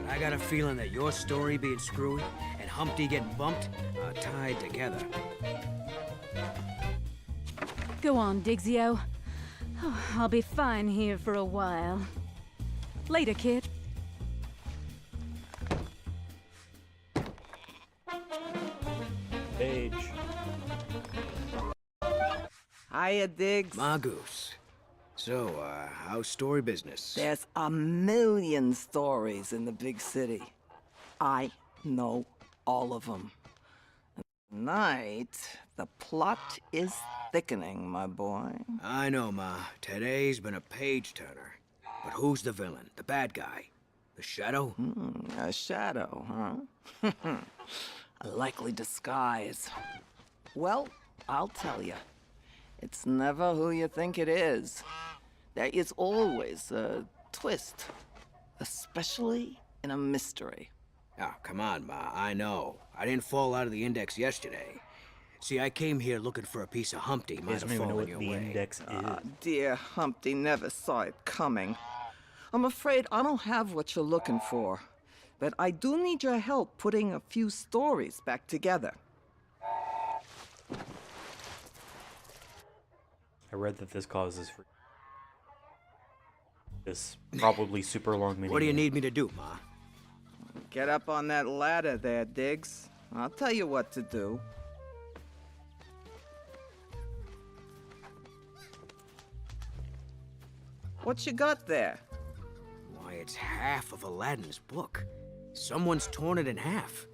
But I got a feeling that your story being screwy and Humpty getting bumped are tied together. Go on, Dixio. Oh, I'll be fine here for a while. Later, kid. Page. Hiya, Diggs. Ma Goose. So, how's story business? There's a million stories in the big city. I know all of them. Tonight, the plot is thickening, my boy. I know, Ma. Today's been a page-turner. But who's the villain? The bad guy? The Shadow? A shadow, huh? A likely disguise. Well, I'll tell you. It's never who you think it is. There is always a twist, especially in a mystery. Oh, come on, Ma. I know. I didn't fall out of the index yesterday. See, I came here looking for a piece of Humpty. You Might guys have don't even know fallen what your the way. index is. Dear Humpty never saw it coming. I'm afraid I don't have what you're looking for, but I do need your help putting a few stories back together. I read that this causes for this probably super long mini. What do you game. need me to do, Ma? Get up on that ladder there, Diggs. I'll tell you what to do. What you got there? Why, it's half of Aladdin's book. Someone's torn it in half.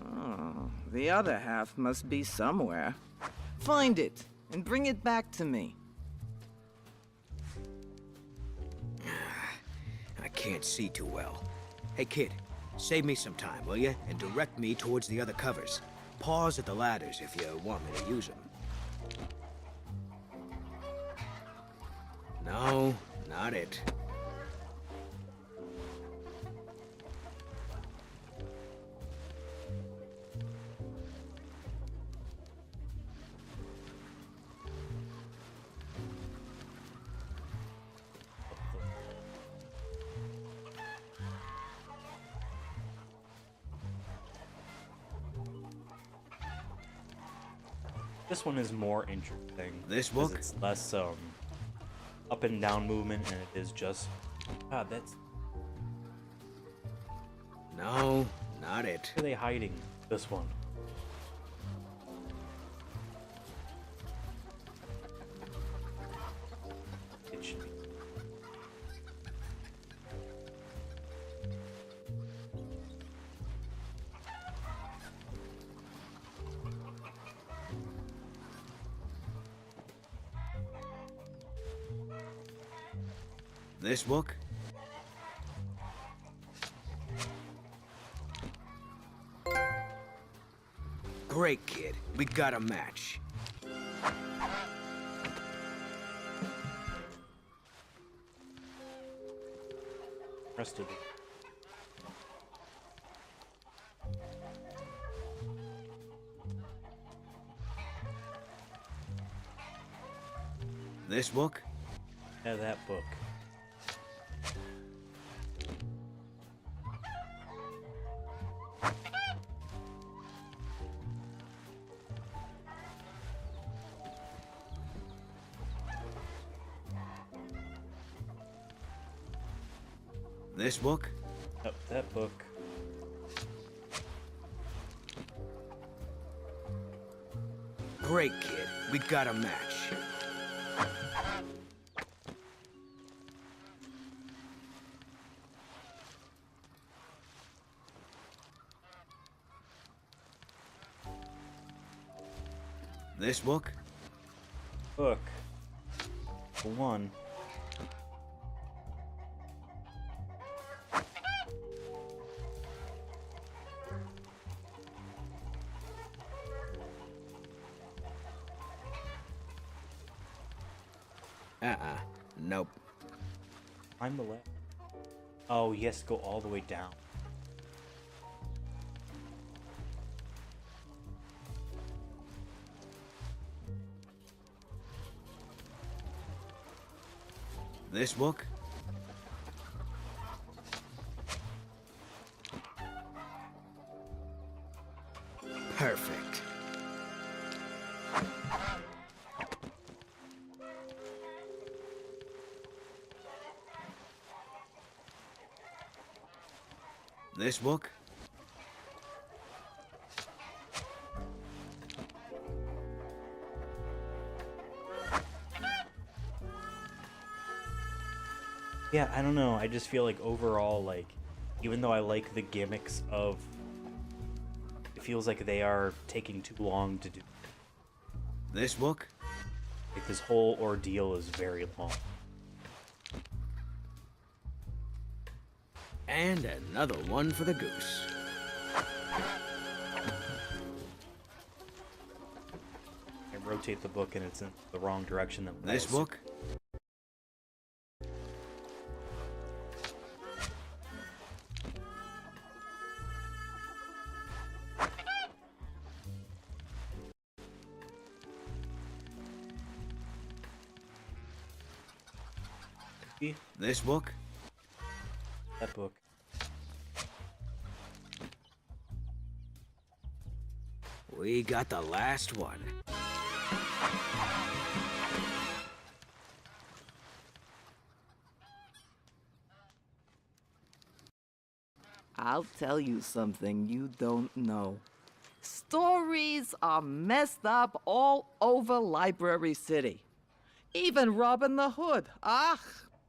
Oh, the other half must be somewhere. Find it and bring it back to me. I can't see too well. Hey, kid, save me some time, will you? And direct me towards the other covers. Pause at the ladders if you want me to use them. No, not it. This one is more interesting. This 'cause book? It's less up and down movement, and it is just. God, that's. No, not it. Where are they hiding this one? It should be. This book? Great, kid. We got a match. Rest of it. This book? Yeah, that book. This book? Oh, that book. Great, kid. We got a match. This book? Book. For one. Nope. Climb the ladder. Oh, yes, go all the way down. This book? Perfect. This book? Yeah, I don't know. I just feel like overall, like, even though I like the gimmicks of, it feels like they are taking too long to do. This book? Like, this whole ordeal is very long. And another one for the goose. I rotate the book and it's in the wrong direction than This book? This book? That book. We got the last one. I'll tell you something you don't know. Stories are messed up all over Library City. Even Robin the Hood. Ah,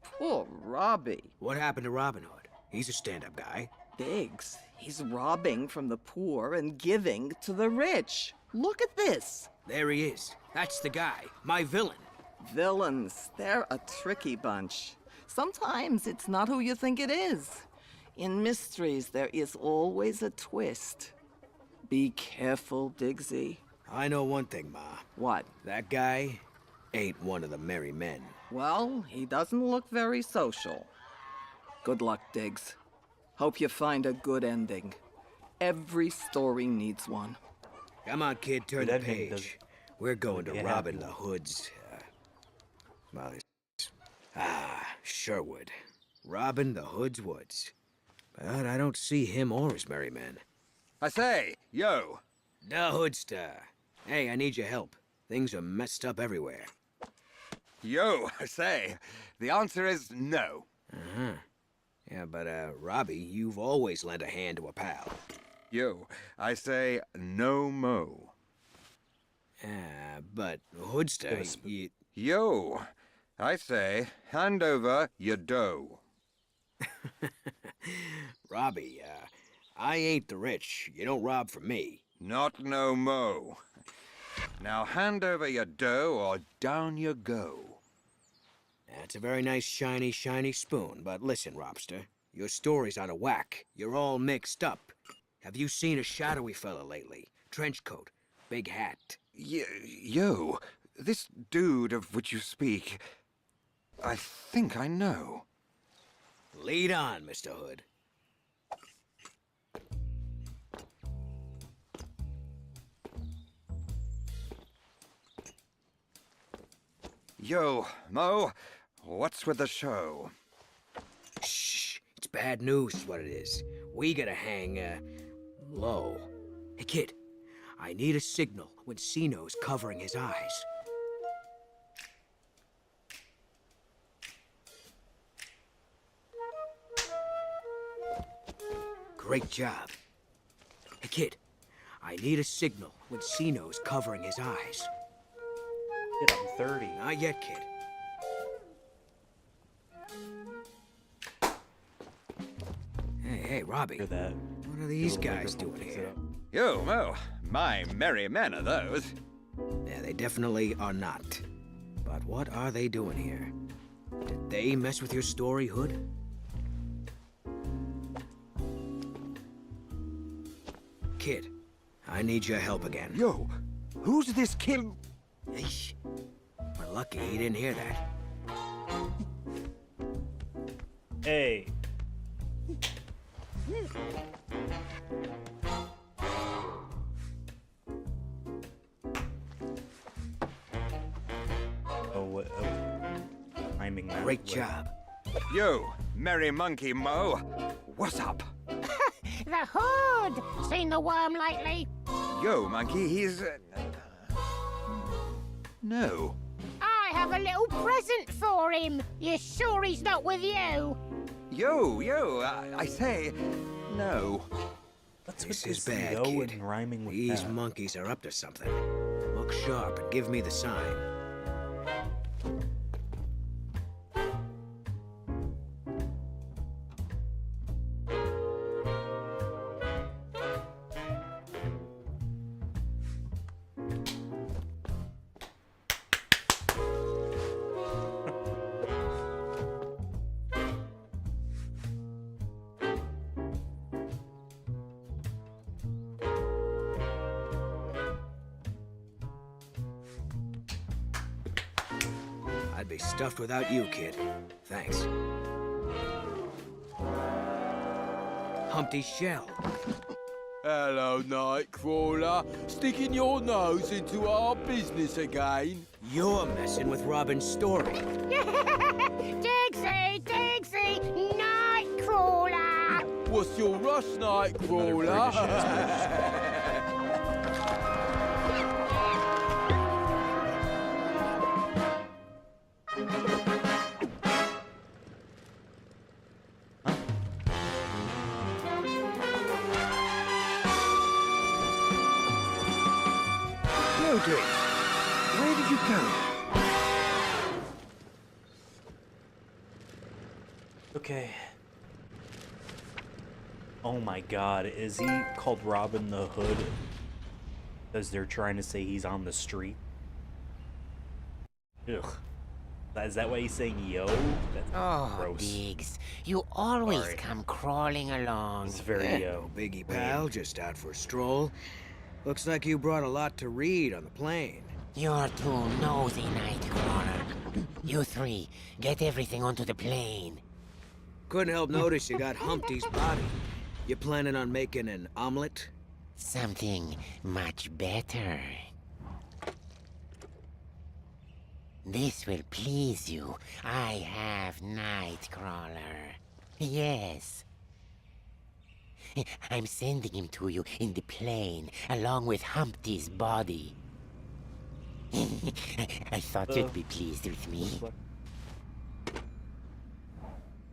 poor Robbie. What happened to Robin Hood? He's a stand-up guy. Diggs, he's robbing from the poor and giving to the rich. Look at this. There he is. That's the guy. My villain. Villains, they're a tricky bunch. Sometimes it's not who you think it is. In mysteries, there is always a twist. Be careful, Diggsy. I know one thing, Ma. What? That guy ain't one of the merry men. Well, he doesn't look very social. Good luck, Diggs. Hope you find a good ending. Every story needs one. Come on, kid, turn Good the ending page. We're going to Yeah. Robin the Hood's... Sherwood. Robin the Hood's woods. But I don't see him or his merry men. I say, yo. The Hoodster. Hey, I need your help. Things are messed up everywhere. Yo, I say. The answer is no. Uh-huh. Yeah, but, Robbie, you've always lent a hand to a pal. Yo, I say no mo. But Hoodster, you... Yo, I say hand over your dough. Robbie, I ain't the rich. You don't rob from me. Not no mo. Now hand over your dough or down you go. That's a very nice shiny, shiny spoon, but listen, Robster. Your story's out of whack. You're all mixed up. Have you seen a shadowy fella lately? Trench coat, big hat. Yo, this dude of which you speak, I think I know. Lead on, Mr. Hood. Yo, Mo, what's with the show? Shh, it's bad news is what it is. We gotta hang, low. Hey, kid, I need a signal when Sino's covering his eyes. Great job. Hey, kid, I need a signal when Sino's covering his eyes. Kid, I'm 30. Not yet, kid. Hey, Robbie. Hear that? What are these guys doing here? Yo, Mo, my merry men are those. Yeah, they definitely are not. But what are they doing here? Did they mess with your story, Hood? Kid, I need your help again. Yo, who's this kid? Eesh. We're lucky he didn't hear that. Hey. Timing that. Great job. Yo, merry monkey Mo, what's up? The Hood! Seen the worm lately? Yo, monkey, he's... No. I have a little present for him. You sure he's not with you? Yo, I say, no. This is bad, kid. And rhyming with These that. monkeys are up to something. Look sharp and give me the sign. I'd be stuffed without you, kid. Thanks. Humpty's shell. Hello, Nightcrawler. Sticking your nose into our business again. You're messing with Robin's story. Diggsy! Diggsy! Nightcrawler! What's your rush, Nightcrawler? Yo, Diggs, where did you go? Okay. Oh my god, is he called Robin the Hood? Because they're trying to say he's on the street? Ugh. Is that why he's saying yo? That's Oh, gross. Diggs, you always Sorry. come crawling along. It's very No biggie, pal. Just out for a stroll. Looks like you brought a lot to read on the plane. You're too nosy, Nightcrawler. You three, get everything onto the plane. Couldn't help notice you got Humpty's body. You planning on making an omelet? Something much better. This will please you. I have Nightcrawler. Yes. I'm sending him to you in the plane, along with Humpty's body. I thought you'd be pleased with me.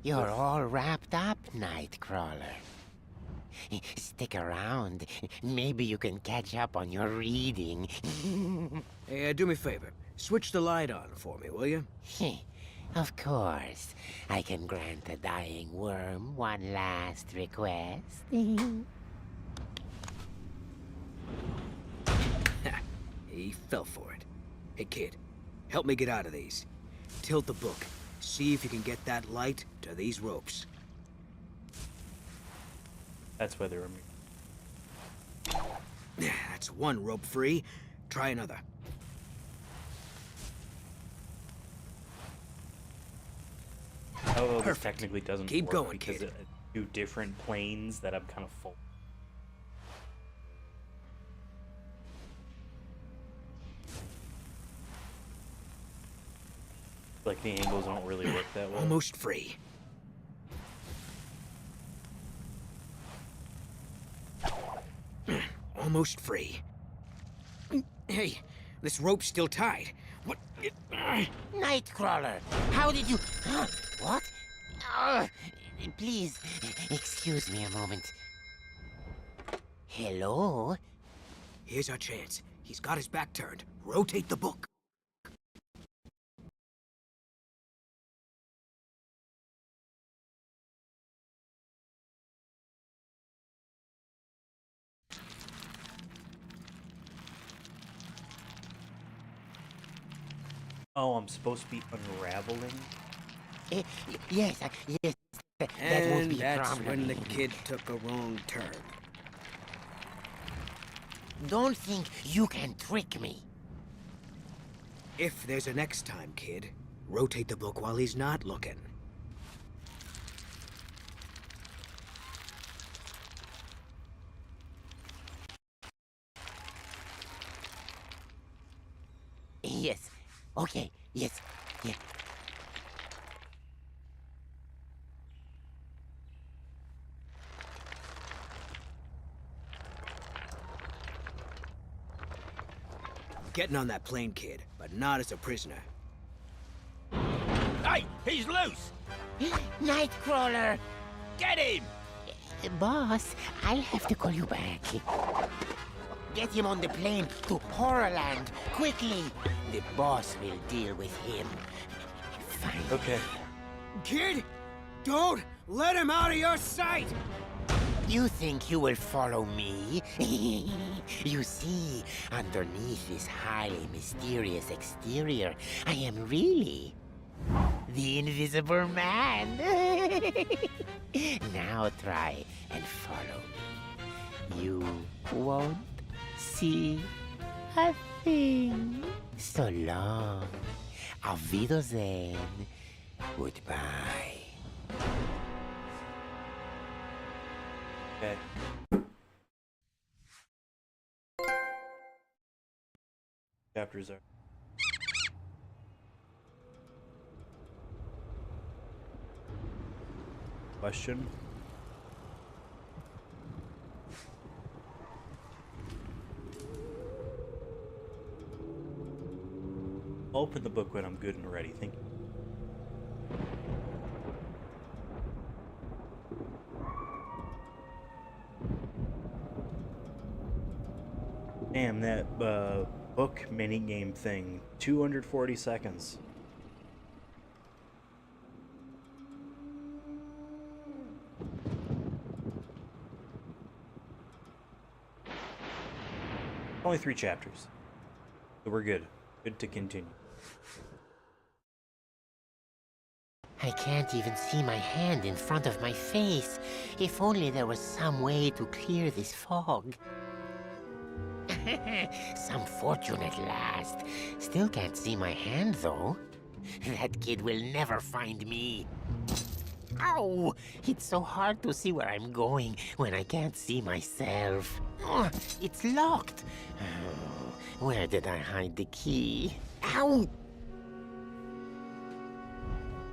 You're all wrapped up, Nightcrawler. Stick around. Maybe you can catch up on your reading. Hey, do me a favor. Switch the light on for me, will you? Of course. I can grant the dying worm one last request. He fell for it. Hey, kid, help me get out of these. Tilt the book. See if you can get that light to these ropes. That's why they're That's one rope free. Try another. Although this technically doesn't Keep work going, because kid. it's two different planes that I'm kind of full. Like the angles don't really work that well. Almost free. Almost free. Hey, this rope's still tied. What? Nightcrawler, how did you... What? Please, excuse me a moment. Hello? Here's our chance. He's got his back turned. Rotate the book. Oh, I'm supposed to be unraveling? Yes, yes. That won't And be a that's problem. when the kid took a wrong turn. Don't think you can trick me. If there's a next time, kid, rotate the book while he's not looking. Yes. Okay. Yes. Yeah. Getting on that plane, kid, but not as a prisoner. Hey, he's loose! Nightcrawler! Get him! Boss, I'll have to call you back. Get him on the plane to Horrorland, quickly. The boss will deal with him. Fine. Okay. Kid, don't let him out of your sight! You think you will follow me? You see, underneath this highly mysterious exterior, I am really the Invisible Man. Now try and follow me. You won't see a thing. So long. Auf Wiedersehen. Goodbye. Okay. Chapters are. Question. Open the book when I'm good and ready. Thank you. Damn, that book minigame thing. 240 seconds. Only 3 chapters. So we're good. Good to continue. I can't even see my hand in front of my face. If only there was some way to clear this fog. Some fortune at last. Still can't see my hand, though. That kid will never find me. Ow! It's so hard to see where I'm going when I can't see myself. Oh, it's locked. Oh, where did I hide the key? Ow!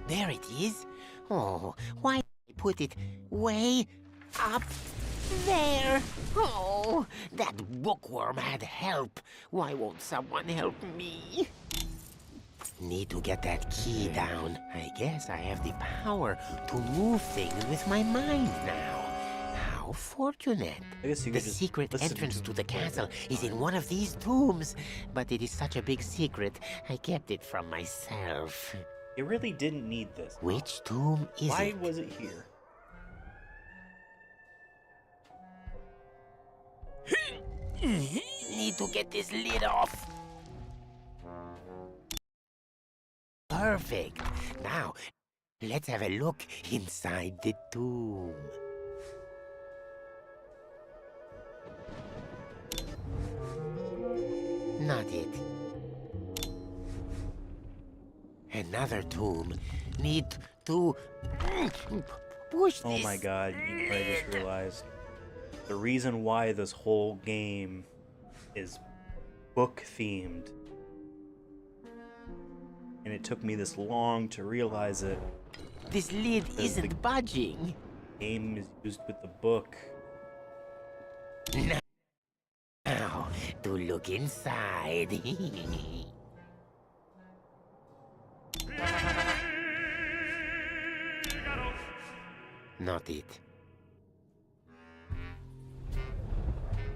There it is. Oh, why did I put it way up there? Oh, that bookworm had help. Why won't someone help me? Need to get that key down. I guess I have the power to move things with my mind now. How fortunate. I guess you The could just secret listen entrance to the castle is in one of these tombs. But it is such a big secret, I kept it from myself. You really didn't need this. Which tomb is Why it? was it here? Need to get this lid off. Perfect. Now, let's have a look inside the tomb. Not it. Another tomb. Need to push Oh this. my god, I just realized. The reason why this whole game is book themed, and it took me this long to realize it. This lid isn't budging. The game is used with the book. Now, to look inside. Not it.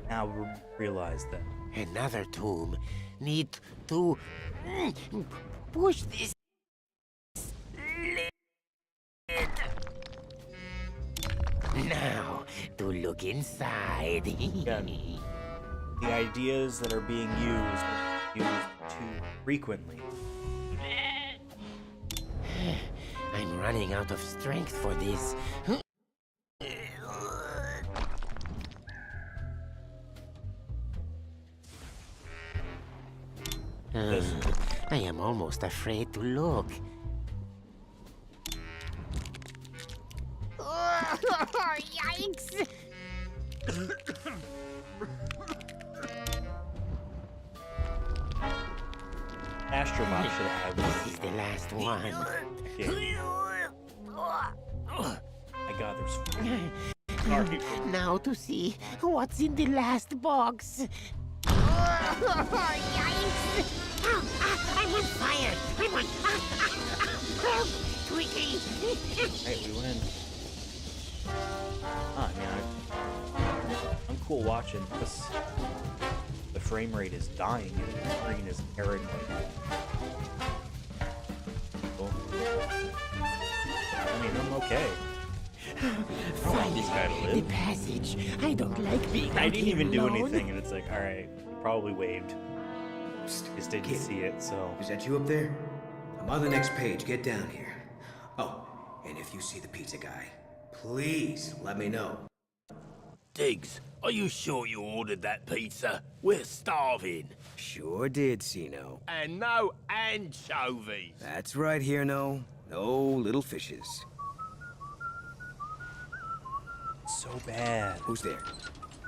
Now we realize that. Another tomb. Need to push this lid. Now, to look inside. Again, the ideas that are being used are used too frequently. I'm running out of strength for this. I am almost afraid to look. Yikes! Astrobot should have one. This is the last one. My god, there's sorry. Now to see what's in the last box. Yikes! I'm on fire! I'm on help! Quickly! Hey, we win. Ah, man, I'm cool watching because the frame rate is dying and the screen is erring like. Cool. I mean, I'm okay. I don't want this guy to The live. passage. I don't like being I out didn't here even do alone. anything, and it's like, all right, probably waved. Just didn't see it, so. Is that you up there? I'm on the next page. Get down here. Oh, and if you see the pizza guy, please let me know. Diggs, are you sure you ordered that pizza? We're starving. Sure did, Sino. And no anchovies. That's right, here, no little fishes. So bad. Who's there?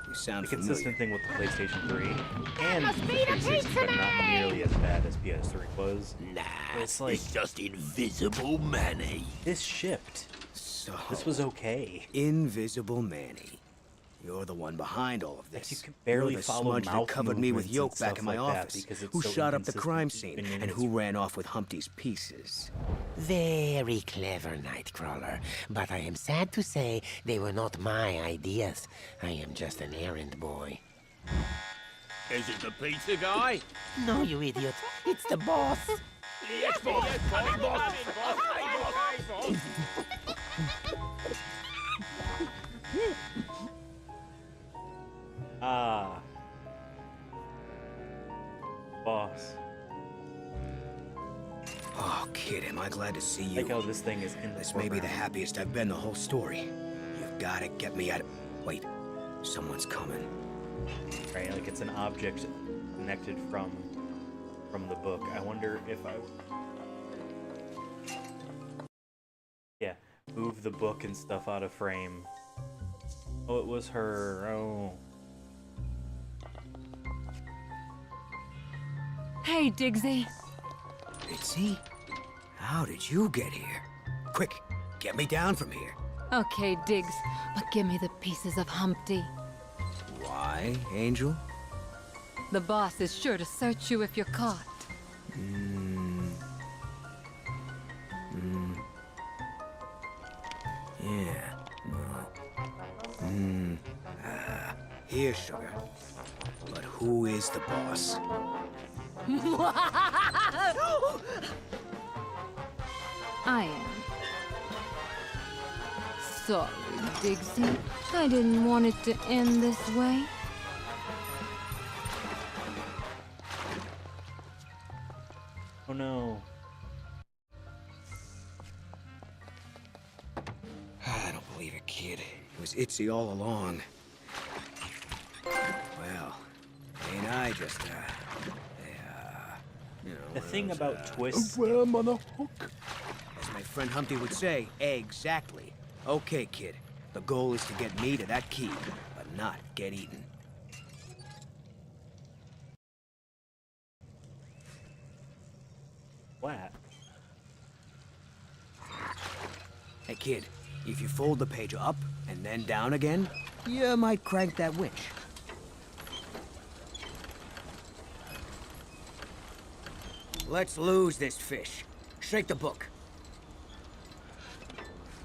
You sound The familiar. consistent thing with the PlayStation 3 and Must the be the 360, but pizza not man! nearly as bad as PS3 was. Nah, It's like- it's just invisible Manny. This shipped. So, This was okay. Invisible Manny. You're the one behind all of this. You can barely You're the follow smudge that mouth covered me with movements yolk and back stuff in my like that office. because it's Who so shot up the inconsistent crime with scene opinions. and who ran off with Humpty's pieces. Very clever, Nightcrawler. But I am sad to say they were not my ideas. I am just an errand boy. Is it the pizza guy? No, you idiot. It's the boss. Yes, boss. Yes, boss. Boss. Boss. Ah. Boss. Oh, Oh, kid, am I glad to see you. Like how this thing is in the This may be the happiest I've been the whole story. You've got to get me out of... Wait, someone's coming. Right, like it's an object connected from the book. I wonder if I... Yeah, move the book and stuff out of frame. Oh, it was her. Oh. Hey, Diggsy. Bitsy? How did you get here? Quick, get me down from here. Okay, Diggs, but give me the pieces of Humpty. Why, Angel? The boss is sure to search you if you're caught. Yeah. Here, sugar. But who is the boss? I am. Sorry, Diggsy. I didn't want it to end this way. Oh no. I don't believe it, kid. It was Itzy all along. Well, ain't I just, you know, The thing about twists... Worm on a hook. as my friend Humpty would say, exactly. Okay, kid. The goal is to get me to that key, but not get eaten. What? Hey, kid, if you fold the page up and then down again, you might crank that winch. Let's lose this fish. Shake the book.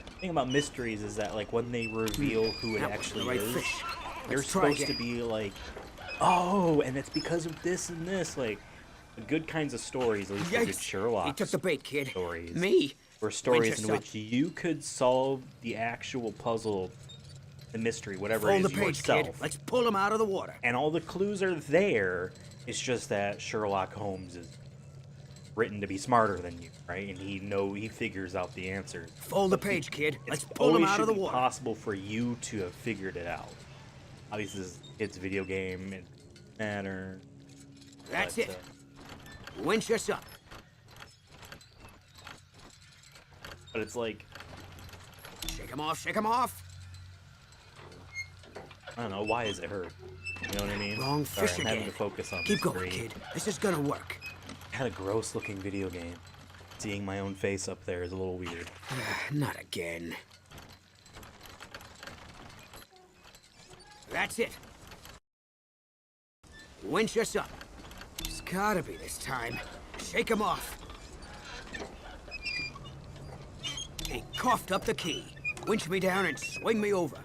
The thing about mysteries is that, like, when they reveal who it That wasn't actually the right is, fish. they're Let's try supposed to again. be like, oh, and it's because of this and this. Like, the good kinds of stories, at least the good Yikes. Sherlock He took the bait, kid. stories, Me? were stories in Winchester. which you could solve the actual puzzle, the mystery, whatever Fold it the is page, yourself. kid. Let's pull him out of the water. And all the clues are there. It's just that Sherlock Holmes is written to be smarter than you, right? And he figures out the answers. Fold the page, kid. Let's It pull him always out of the should be water. possible for you to have figured it out. Obviously, it's a video game. It doesn't matter. That's but, it. Winch us up. But it's like, Shake him off, shake him off. I don't know, why is it hurt? You know what I mean? Wrong Sorry, fish I'm having again. to focus on Keep the going, screen. kid. This is gonna work. Kind of gross looking video game. Seeing my own face up there is a little weird. Not again. That's it. Winch us up. It's gotta be this time. Shake him off. He coughed up the key. Winch me down and swing me over.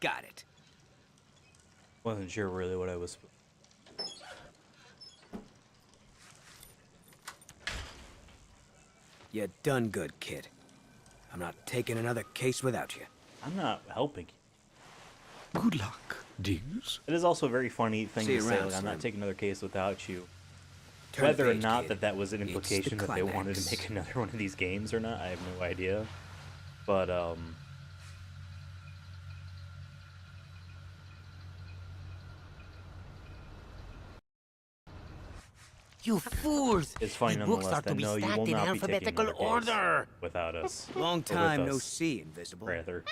Got it. Wasn't sure really what I was. You done good, kid. I'm not taking another case without you. I'm not helping you. Good luck, Diggs. It is also a very funny thing See to you say, around, like, I'm not Slim. taking another case without you. Turn the Whether or page, not kid. that was an It's the implication that they wanted to climax. make another one of these games or not, I have no idea. But, You fools! it's funny the books nonetheless are to that be no, you will stacked in not be taking alphabetical another case order. without us. Long Or with time no us, see, Invisible. rather.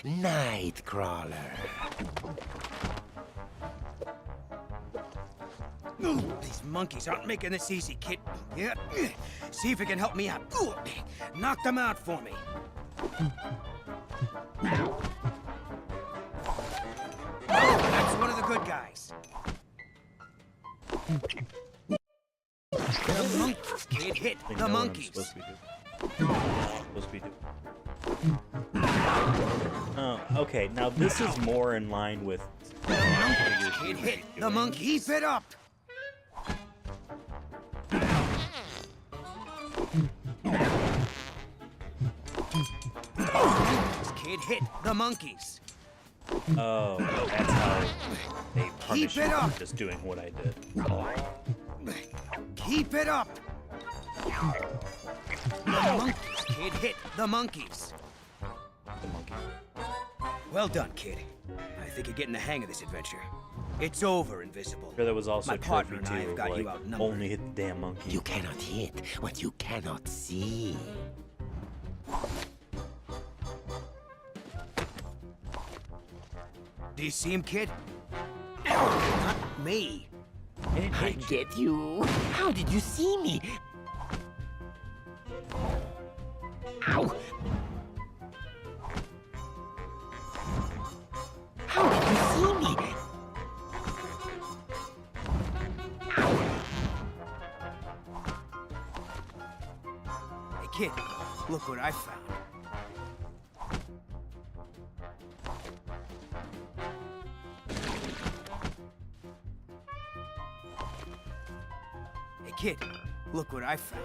Nightcrawler. These monkeys aren't making this easy, kid. Yeah. See if you can help me out. Knock them out for me. That's one of the good guys. The monkeys, kid. Hit I the know what I'm monkeys. supposed to be doing. Supposed to be doing. Oh, okay. Now this is more in line with. Kid, hit the monkey. Keep it up. Kid, hit the monkeys. Oh, that's how they punish Keep it you up. for just doing what I did. Keep it up. The monkeys, kid, hit the monkeys. The monkey. Well done, kid. I think you're getting the hang of this adventure. It's over, Invisible. Sure, there was also My a partner trophy and I too, have got of, you like, outnumbered. only hit the damn monkey. You cannot hit what you cannot see. Do you see him, kid? Not me. I get you. How did you see me? Ow! How did you see me? Hey, kid, look what I found. Hey, kid, look what I found.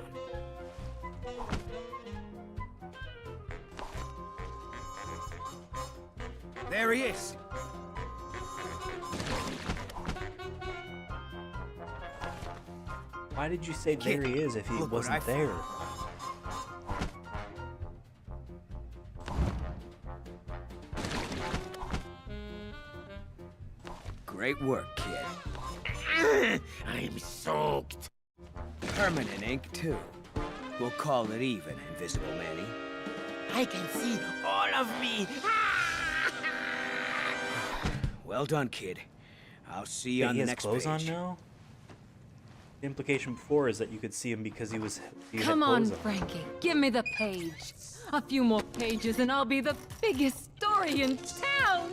There he is. Why did you say Kid, there he is if he look what I wasn't there? Great work, kid. I'm soaked. Permanent ink, too. We'll call it even, Invisible Manny. I can see all of me. Well done, kid. I'll see you Wait, on he the has next clothes page. on now? The implication before is that you could see him because he had Come on, clothes Frankie. Give me the page. A few more pages and I'll be the biggest story in town.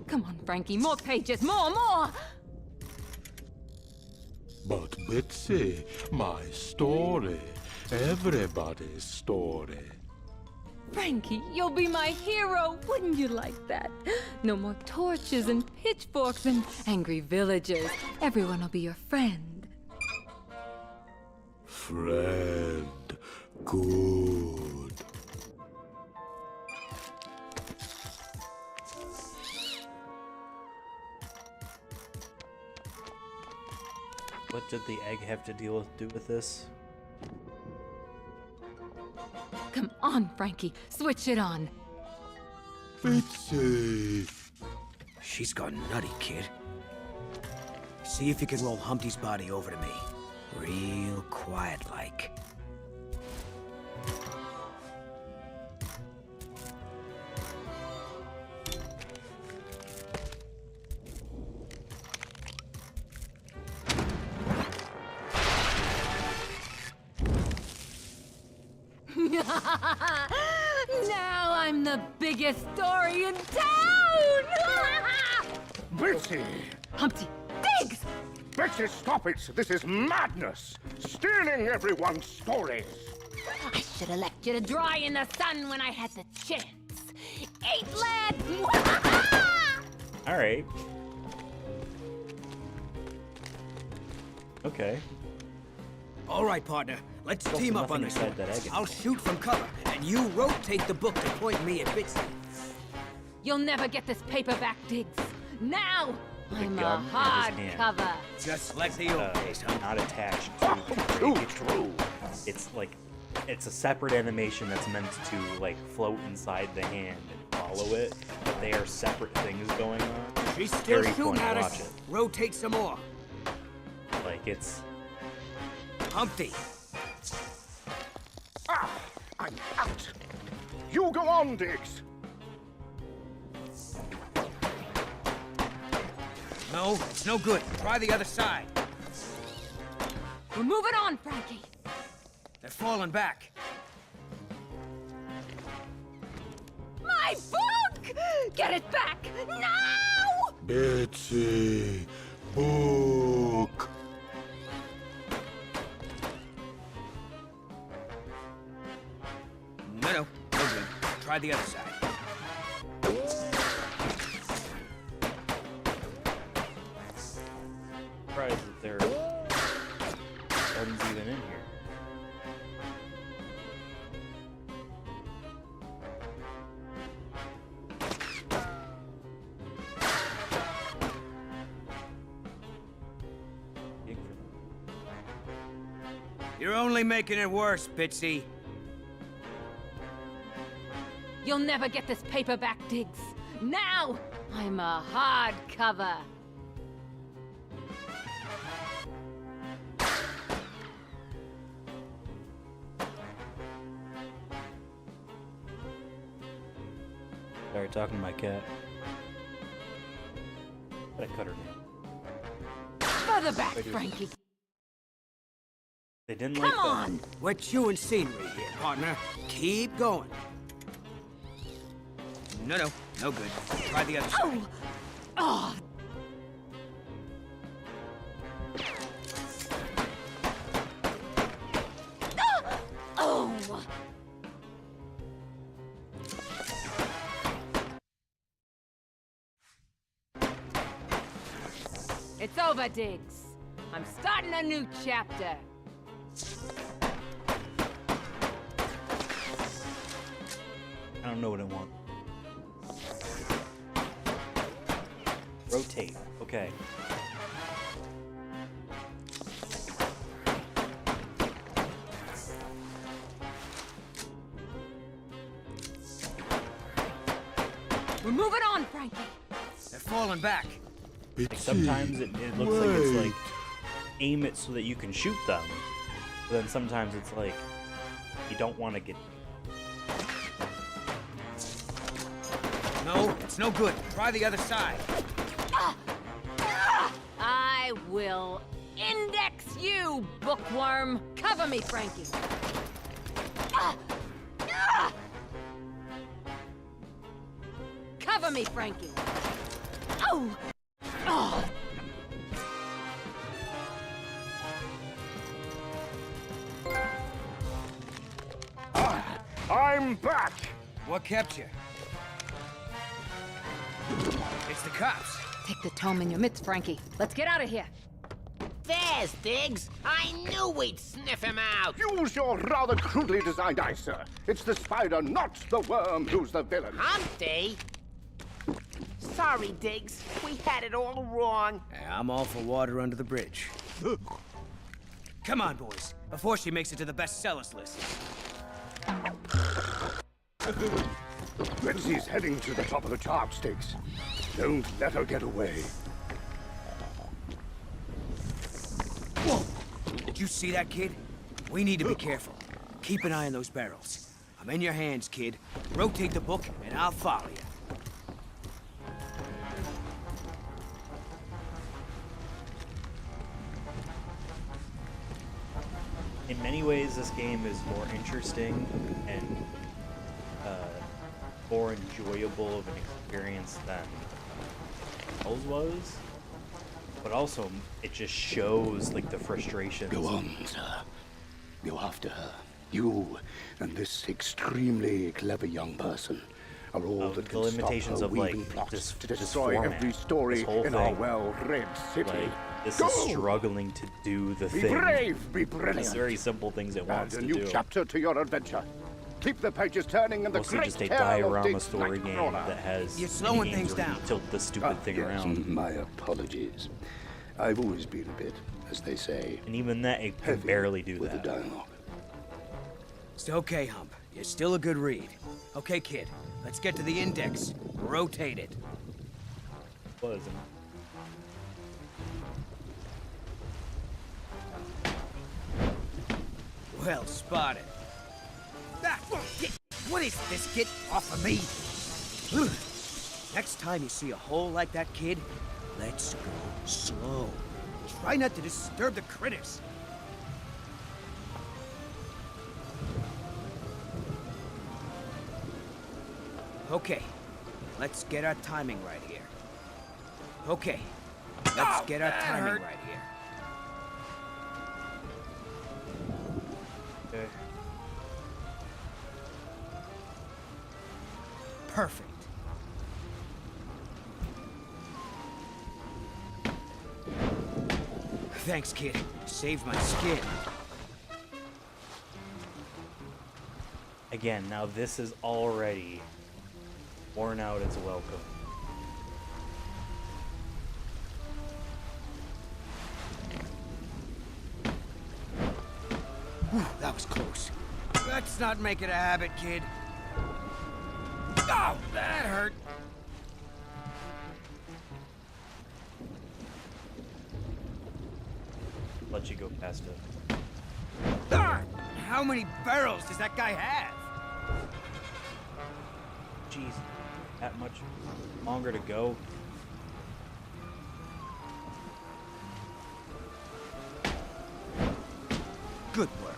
Come on, Frankie. More pages. More. But Bitsy, my story. Everybody's story. Frankie, you'll be my hero. Wouldn't you like that? No more torches and pitchforks and angry villagers. Everyone will be your friend. Friend. Good. What did the egg have to do with this? Come on, Frankie. Switch it on. Bitsy. She's gone nutty, kid. See if you can roll Humpty's body over to me. Real quiet-like. Now I'm the biggest story in town! Bitsy! Humpty, Diggs! Bitsy, stop it! This is madness! Stealing everyone's stories! I should have left you to dry in the sun when I had the chance. Eat, lad! All right. Okay. All right, partner. Let's There's team also up on nothing this one. inside that egg. I'll shoot from cover, and you rotate the book to point me at Bitsy. You'll never get this paper back, Diggs. Now! I'm a gun in his hand. hardcover. Just like the old days, huh? Not attached Too to true! it's like it's a separate animation that's meant to like float inside the hand and follow it, but they are separate things going on. She's still Very shooting fun to at watch us. it. Rotate some more. Like it's Humpty. Ah! I'm out! You go on, Diggs! No, it's no good. Try the other side. We're moving on, Frankie. They're falling back. My book! Get it back! Now! Bitsy, book. No, no good. Try the other side. Surprised that there buttons even in here. You're only making it worse, Bitsy. You'll never get this paper back, Diggs. Now, I'm a hardcover. Sorry, talking to my cat. But I cut her name. Further back, Frankie. They didn't like Come on! We're chewing scenery here, partner. Keep going. No, no, no good. Try the other side. Oh! Oh! It's over, Diggs. I'm starting a new chapter. I don't know what I want. Rotate. Okay. We're moving on, Frankie. They're falling back. Like sometimes it looks like it's like aim it so that you can shoot them. But then sometimes it's like you don't want to get. No, it's no good. Try the other side. I will index you, bookworm. Cover me, Frankie. Cover me, Frankie. Oh! Oh! I'm back! What kept you? It's the cops. Take the tome in your mitts, Frankie. Let's get out of here. There's Diggs. I knew we'd sniff him out. Use your rather crudely designed eye, sir. It's the spider, not the worm, who's the villain. Humpty? Sorry, Diggs. We had it all wrong. I'm all for water under the bridge. Come on, boys, before she makes it to the bestsellers list. Betsy's heading to the top of the chart stakes. Don't let her get away. Whoa! Did you see that, kid? We need to be careful. Keep an eye on those barrels. I'm in your hands, kid. Rotate the book, and I'll follow you. In many ways, this game is more interesting and more enjoyable of an experience than Hells was. But also, it just shows like the frustrations. Go on, sir. Go after her. You and this extremely clever young person are all that the can limitations stop her of like weaving plots this to this destroy format, every story this whole in our thing. well-read city. Like, this Go! is struggling to do the Be thing. brave, be brilliant. It's very simple things it wants Add to a new do. chapter to your adventure. Keep the pages turning in the Mostly great just a tale of diorama Diggs story game Nightcrawler. that has You're slowing minigames things where you down. tilt the stupid thing Yes, around. my apologies. I've always been a bit, as they say, And even that, it can heavy barely do with that. the dialogue. It's okay, Hump. You're still a good read. Okay, kid. Let's get to the index. Rotate it. Wasn't. Well spotted. Ah, what is this? Get off of me! Ugh. Next time you see a hole like that, kid, let's go slow. Try not to disturb the critters. Okay, let's get our timing right here. Okay, let's get our timing right here. Okay. Perfect. Thanks, kid. Saved my skin. Again, now this is already worn out its welcome. Whew, that was close. Let's not make it a habit, kid. Oh, that hurt. Let you go past it. Ah, how many barrels does that guy have? Jeez, that much longer to go. Good work.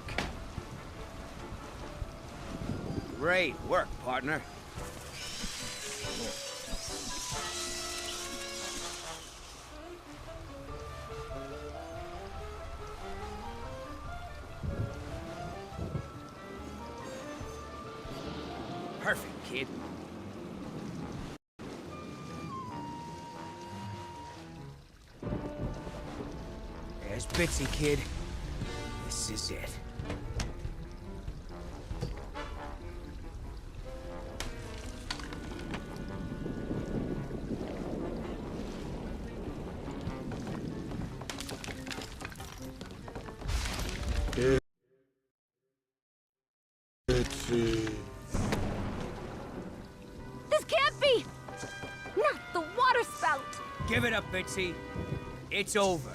Great work, partner. Perfect, kid. There's Bitsy, kid. This is it. This can't be! Not the water spout! Give it up, Bitsy. It's over.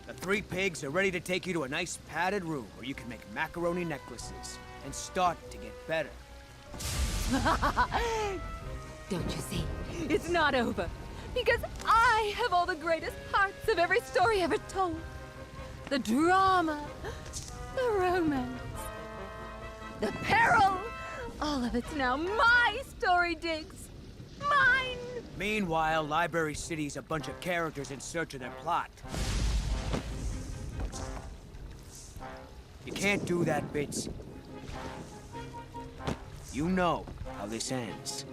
The 3 pigs are ready to take you to a nice padded room where you can make macaroni necklaces and start to get better. Don't you see? It's not over. Because I have all the greatest parts of every story ever told. The drama, the romance, the peril. All of it's now my story, Diggs. Mine! Meanwhile, Library City's a bunch of characters in search of their plot. You can't do that, Bits. You know how this ends.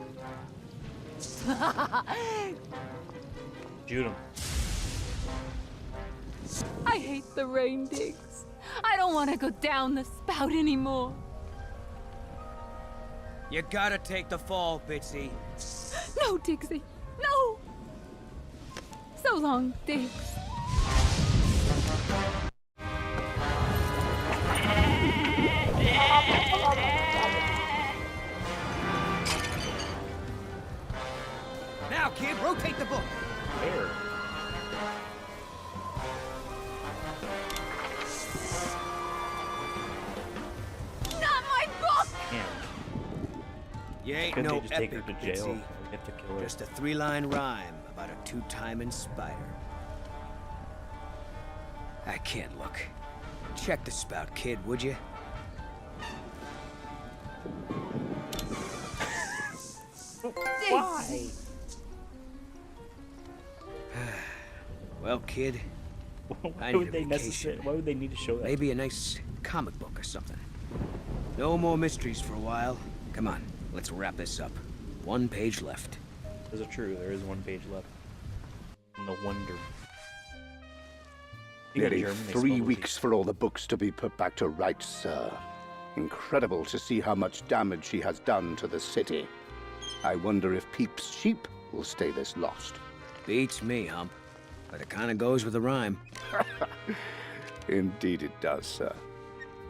Shoot him. I hate the rain, Diggs. I don't want to go down the spout anymore. You gotta take the fall, Bitsy. No, Diggsy. No! So long, Diggs. Now, kid, rotate the book. There. Not my book! Damn. You ain't Couldn't no they just take her epic, to jail? Bitsy. Get to kill her. Just a 3-line rhyme about a 2-timing spider. I can't look. Check the spout, kid, would you? Why? Well, kid, Why need would a they vacation. Why would they need to show that? Maybe a nice comic book or something. No more mysteries for a while. Come on, let's wrap this up. 1 page left. Is it true? There is 1 page left. No wonder. You got Nearly German, they 3 smuggled weeks for all the books to be put back to rights, sir. Incredible to see how much damage she has done to the city. I wonder if Peep's sheep will stay this lost. Beats me, Hump. But it kinda goes with the rhyme. Indeed it does, sir.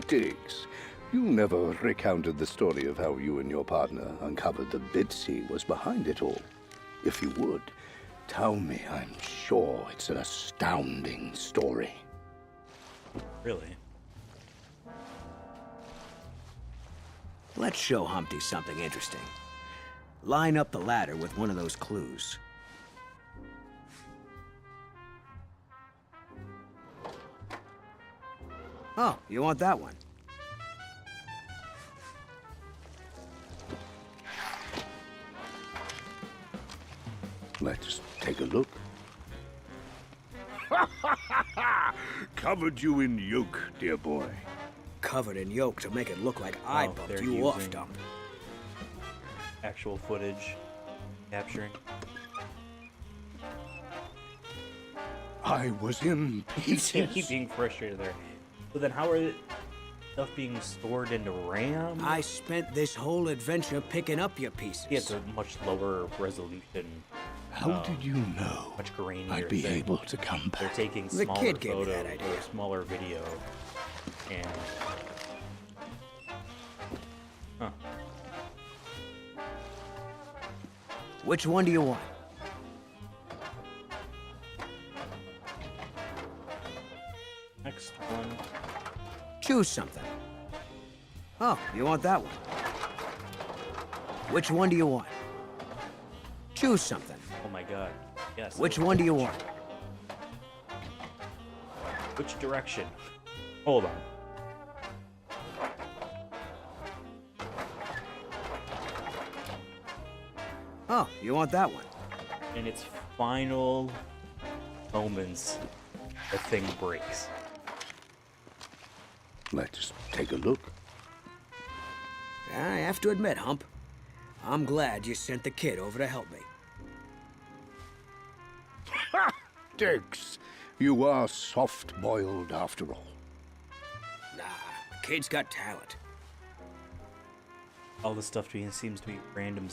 Diggs, you never recounted the story of how you and your partner uncovered the Bitsy was behind it all. If you would, tell me. I'm sure it's an astounding story. Really? Let's show Humpty something interesting. Line up the ladder with one of those clues. Oh, you want that one? Let's take a look. Covered you in yolk, dear boy. Covered in yolk to make it look like I bumped they're you off, using Dump. Actual footage capturing. I was in He's pieces. being frustrated there. So then how are it stuff being stored into RAM? I spent this whole adventure picking up your pieces. Yeah, it's a much lower resolution. How did you know much grainier I'd be thing. able to come back? They're taking The smaller kid gave me photos that idea. or smaller video. And Which one do you want? next one. Choose something. Oh, you want that one? Which one do you want? Choose something. Oh my god. Yes. Which one do you want? Which direction? Hold on. Oh, you want that one? In its final moments, the thing breaks. Let's take a look. I have to admit, Hump, I'm glad you sent the kid over to help me. Ha! Diggs, you are soft-boiled after all. Nah, the kid's got talent. All the stuff seems to be random.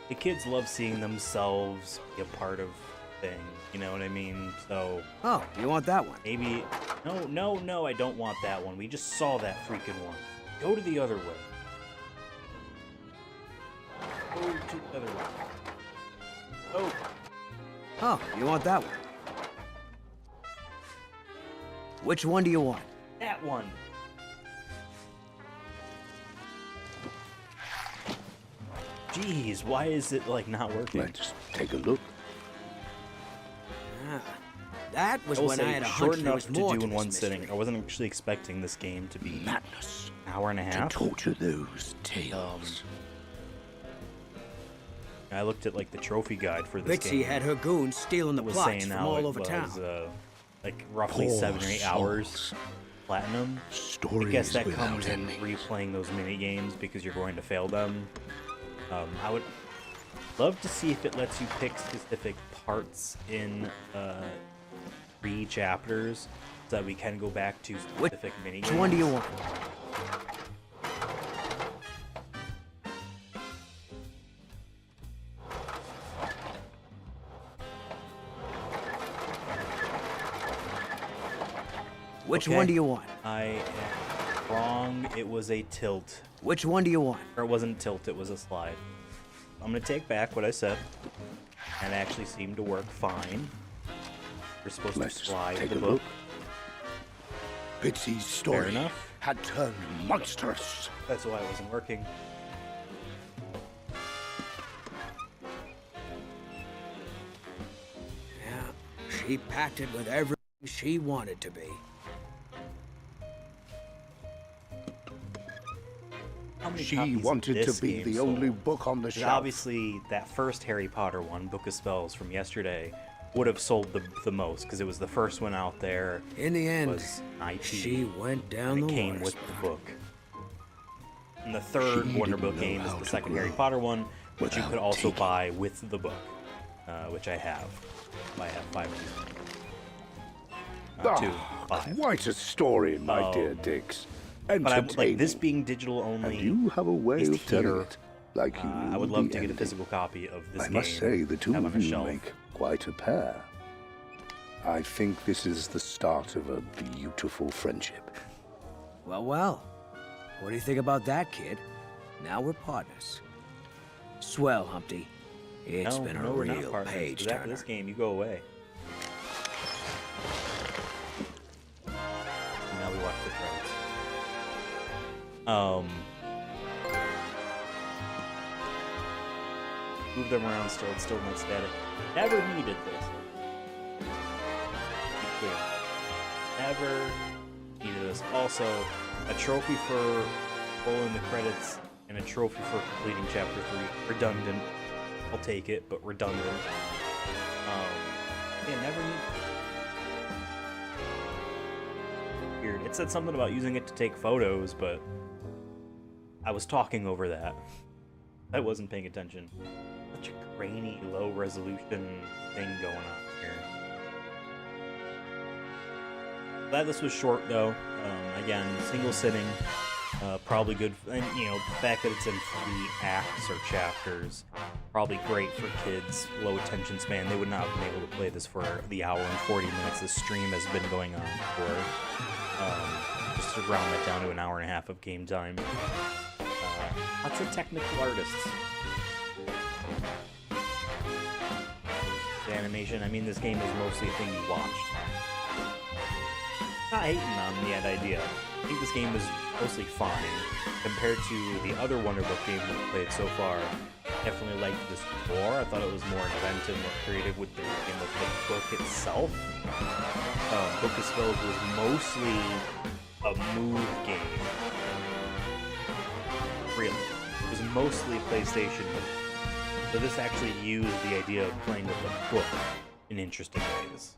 The kids love seeing themselves be a part of thing, you know what I mean? So Oh, you want that one? maybe no, I don't want that one. We just saw that freaking one. Go to the other way. Go to the other way. Oh, Oh, you want that one? Which one do you want? that one. Jeez, why is it like not working? Let's take a look. Ah, that was I will when say, I had a short hunch there enough was to more do to in this one mystery. sitting. I wasn't actually expecting this game to be Madness. an hour and a half. To torture those tales. I looked at like the trophy guide for this Bitsy game. had her goons stealing the It was plots saying from how all it over was town. like roughly Poor 7 or 8 hours souls. platinum. Stories I guess that without comes in endings. replaying those mini games because you're going to fail them. I would love to see if it lets you pick specific parts in 3 chapters so that we can go back to specific mini games. Which one do you want? Which Okay. one do you want? I am wrong. It was a tilt. Which one do you want? Or it wasn't tilt, it was a slide. I'm gonna take back what I said. And it actually seemed to work fine. You're supposed Let's to slide take the a book. look. Bitsy's story enough. had turned monstrous. That's why it wasn't working. Yeah, she packed it with everything she wanted to be. How many She copies of wanted to this be game the sold? only book on the 'Cause shelf. obviously, that first Harry Potter one, Book of Spells from yesterday, would have sold the most because it was the first one out there. In the end, was IP, she went down and the it came water with the spout. book. And the third She Wonderbook didn't know game is how the to second Harry grow Potter one, which you could without also taking. buy with the book, which I have. I have 5 of these. Two, Ah, 5. quite a story, my Oh. dear Diggs. But I, Entertaining. like this being digital only, and you have a way is of telling here. it, like you I knew would love the to get a ending. physical copy of this I game. must say, the two have of on a you shelf. make quite a pair. I think this is the start of a beautiful friendship. Well, well. What do you think about that, kid? Now we're partners. Swell, Humpty. It's been a we're not real partners, page 'cause after turner. this game, you go away. Now we watch the credits. Move them around still, it's still not static. Never needed this. Be clear. Never needed this. Also, a trophy for rolling the credits and a trophy for completing Chapter 3. Redundant. I'll take it, but redundant. Yeah, never need... Weird. It said something about using it to take photos, but I was talking over that. I wasn't paying attention. Such a grainy, low-resolution thing going on here. Glad this was short, though. Again, single sitting, probably good. And, you know, the fact that it's in 3 acts or chapters, probably great for kids, low attention span. They would not have been able to play this for the hour and 40 minutes this stream has been going on for. Just to round that down to an hour and a half of game time. Lots of technical artists. The animation, I mean, this game is mostly a thing you watched. Not hating on that idea. I think this game is mostly fine. Compared to the other Wonderbook games we've played so far, definitely liked this more. I thought it was more inventive, more creative with the game of the book itself. Book of Spells was mostly a move game. Really. It was mostly PlayStation, but this actually used the idea of playing with the book in interesting ways.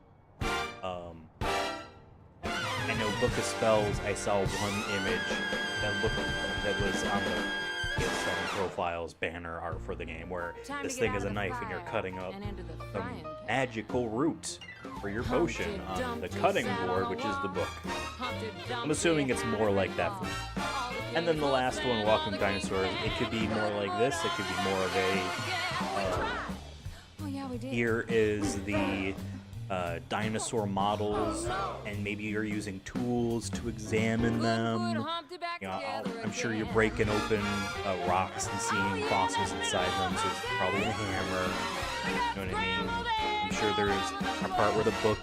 I know Book of Spells, I saw one image that was on the PS3 Profiles banner art for the game, where this thing is a knife and you're cutting up some magical root for your potion on the cutting board, which is the book. I'm assuming it's more like that for me. And then the last one, Walking Dinosaurs, it could be more like this, it could be more of a... here is the dinosaur models, and maybe you're using tools to examine them. You know, I'm sure you're breaking open rocks and seeing fossils inside them, so it's probably a hammer. You know what I mean? I'm sure there's a part where the book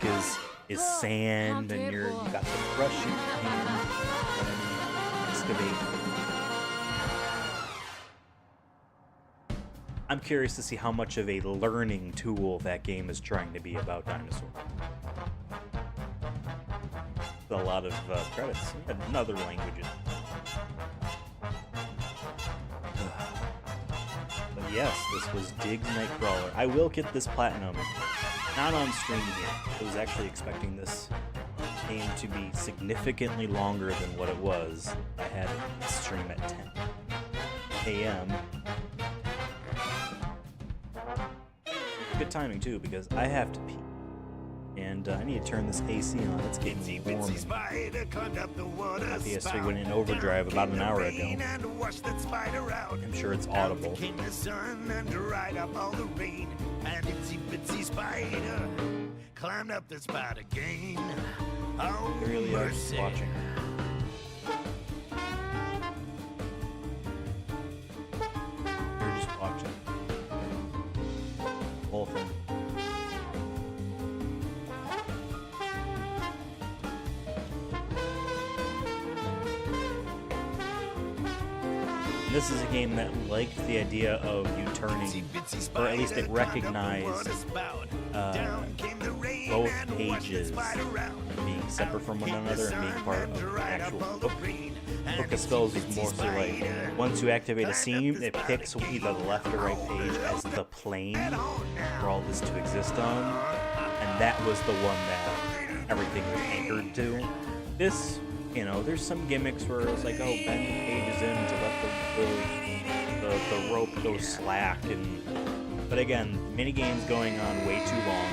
is sand, and you got the brush in your hand and excavate. I'm curious to see how much of a learning tool that game is trying to be about dinosaurs. A lot of credits in other languages. But yes, this was Diggs Nightcrawler. I will get this platinum. Not on stream here. I was actually expecting this game to be significantly longer than what it was. I had it stream at 10 a.m. Good timing too, because I have to pee, and I need to turn this AC on. It's getting warm. My PS3 went in overdrive about an hour ago. I'm sure it's audible. Climbed up the spider again. Oh, they really are watching. They're just watching. Whole thing. This is a game that liked the idea of you turning, or at least it recognized both pages being separate from one another and being part of the actual book. Book of Spells is mostly like, once you activate a scene, it picks either the left or right page as the plane for all this to exist on, and that was the one that everything was anchored to. This, you know, there's some gimmicks where it's like, oh, bend the pages in to let the rope go slack, but again, mini games going on way too long.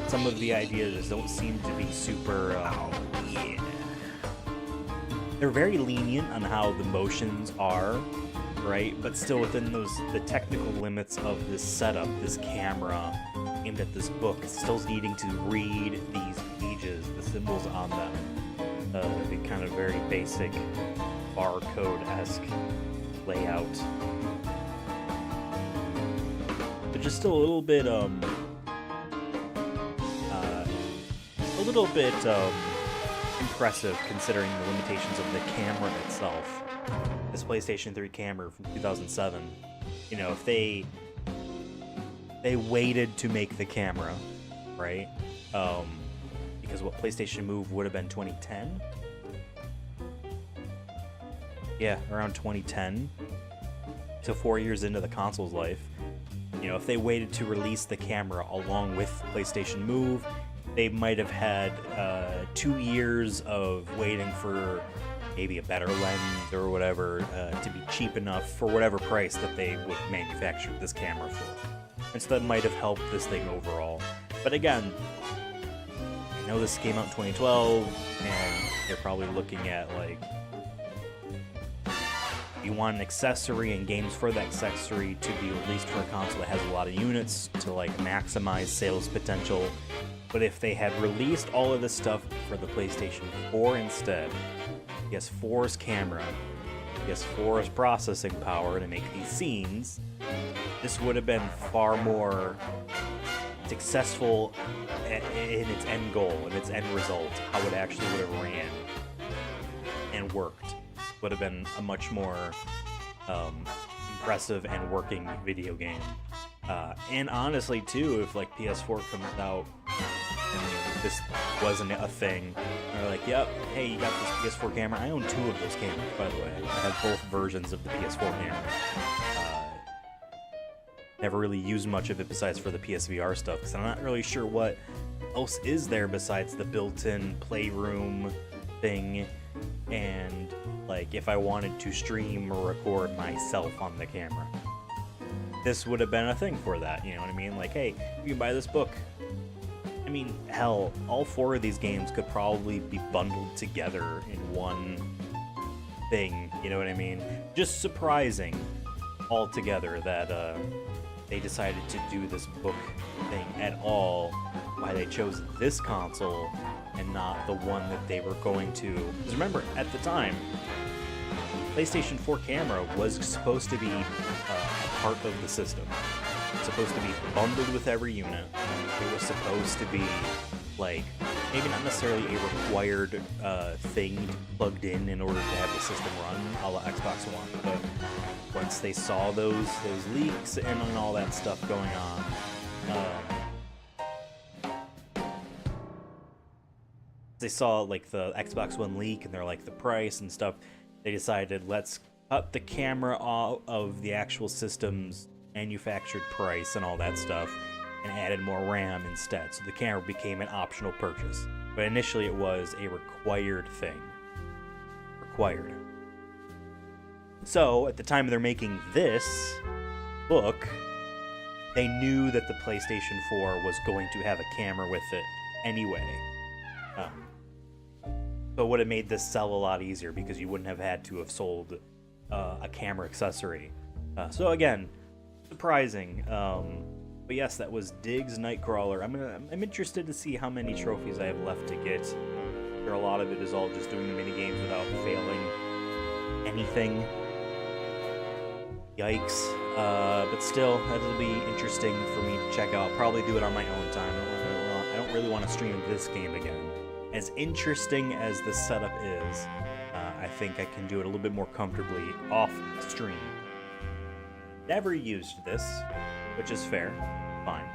Some of the ideas don't seem to be super. They're very lenient on how the motions are, right? But still within the technical limits of this setup, this camera aimed at this book, still needing to read these pages, the symbols on them, the kind of very basic barcode-esque layout. But just still a little bit impressive considering the limitations of the camera itself. This PlayStation 3 camera from 2007. You know, if they waited to make the camera, right? Because what PlayStation Move would have been 2010. Yeah, around 2010. So 4 years into the console's life. You know, if they waited to release the camera along with PlayStation Move, they might have had 2 years of waiting for maybe a better lens or whatever to be cheap enough for whatever price that they would manufacture this camera for. And so that might have helped this thing overall. But again, I know this came out in 2012, and they're probably looking at, like, you want an accessory and games for that accessory to be released for a console that has a lot of units to, like, maximize sales potential. But if they had released all of this stuff for the PlayStation 4 instead, PS4's camera, PS4's processing power to make these scenes, this would have been far more successful in its end goal, in its end result, how it actually would have ran and worked. Would have been a much more impressive and working video game. And honestly, too, if like PS4 comes out and this wasn't a thing, they're like, yep, hey, you got this PS4 camera. I own 2 of those cameras, by the way. I have both versions of the PS4 camera. Never really used much of it besides for the PSVR stuff, because I'm not really sure what else is there besides the built-in playroom thing, and like if I wanted to stream or record myself on the camera. This would have been a thing for that, you know what I mean? Like, hey, you can buy this book. I mean, hell, all 4 of these games could probably be bundled together in one thing, you know what I mean? Just surprising altogether that they decided to do this book thing at all, why they chose this console and not the one that they were going to. Because remember, at the time, PlayStation 4 camera was supposed to be a part of the system. It's supposed to be bundled with every unit. It was supposed to be, like, maybe not necessarily a required thing to be plugged in order to have the system run, a la Xbox One, but once they saw those leaks and all that stuff going on, they saw like the Xbox One leak and they're like the price and stuff, they decided let's cut the camera off of the actual system's manufactured price and all that stuff and added more RAM instead. So the camera became an optional purchase. But initially it was a required thing. Required. So, at the time they're making this book, they knew that the PlayStation 4 was going to have a camera with it anyway. So it would have made this sell a lot easier because you wouldn't have had to have sold a camera accessory. So again, surprising. But yes, that was Diggs Nightcrawler. I'm interested to see how many trophies I have left to get. Sure, a lot of it is all just doing the mini games without failing anything. Yikes. But still, that'll be interesting for me to check out. I'll probably do it on my own time. I don't really want to stream this game again. As interesting as this setup is, I think I can do it a little bit more comfortably off the stream. Never used this, which is fair. Fine.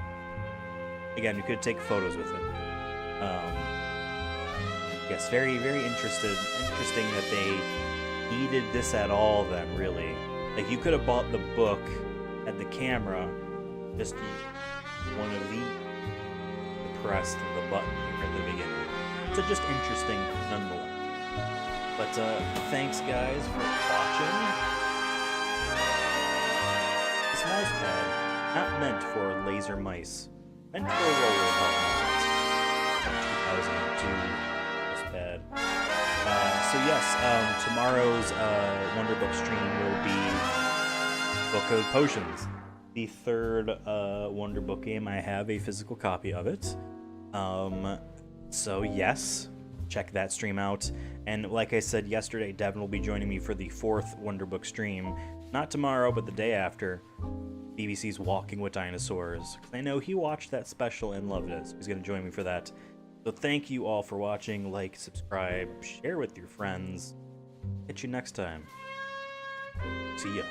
Again, you could take photos with it. Yes, very, very interesting that they needed this at all then, really. Like, you could have bought the book, had the camera, just one of the pressed the button here at the beginning. So just interesting nonetheless. But thanks guys for watching. This mouse pad, not meant for laser mice, meant for rollerball. 2002 mouse pad. So yes, tomorrow's Wonderbook stream will be Book of Potions, the 3rd Wonderbook game. I have a physical copy of it. So yes, check that stream out. And like I said yesterday, Devin will be joining me for the 4th Wonderbook stream. Not tomorrow, but the day after. BBC's Walking with Dinosaurs. I know he watched that special and loved it, so he's going to join me for that. So thank you all for watching. Like, subscribe, share with your friends. Catch you next time. See ya.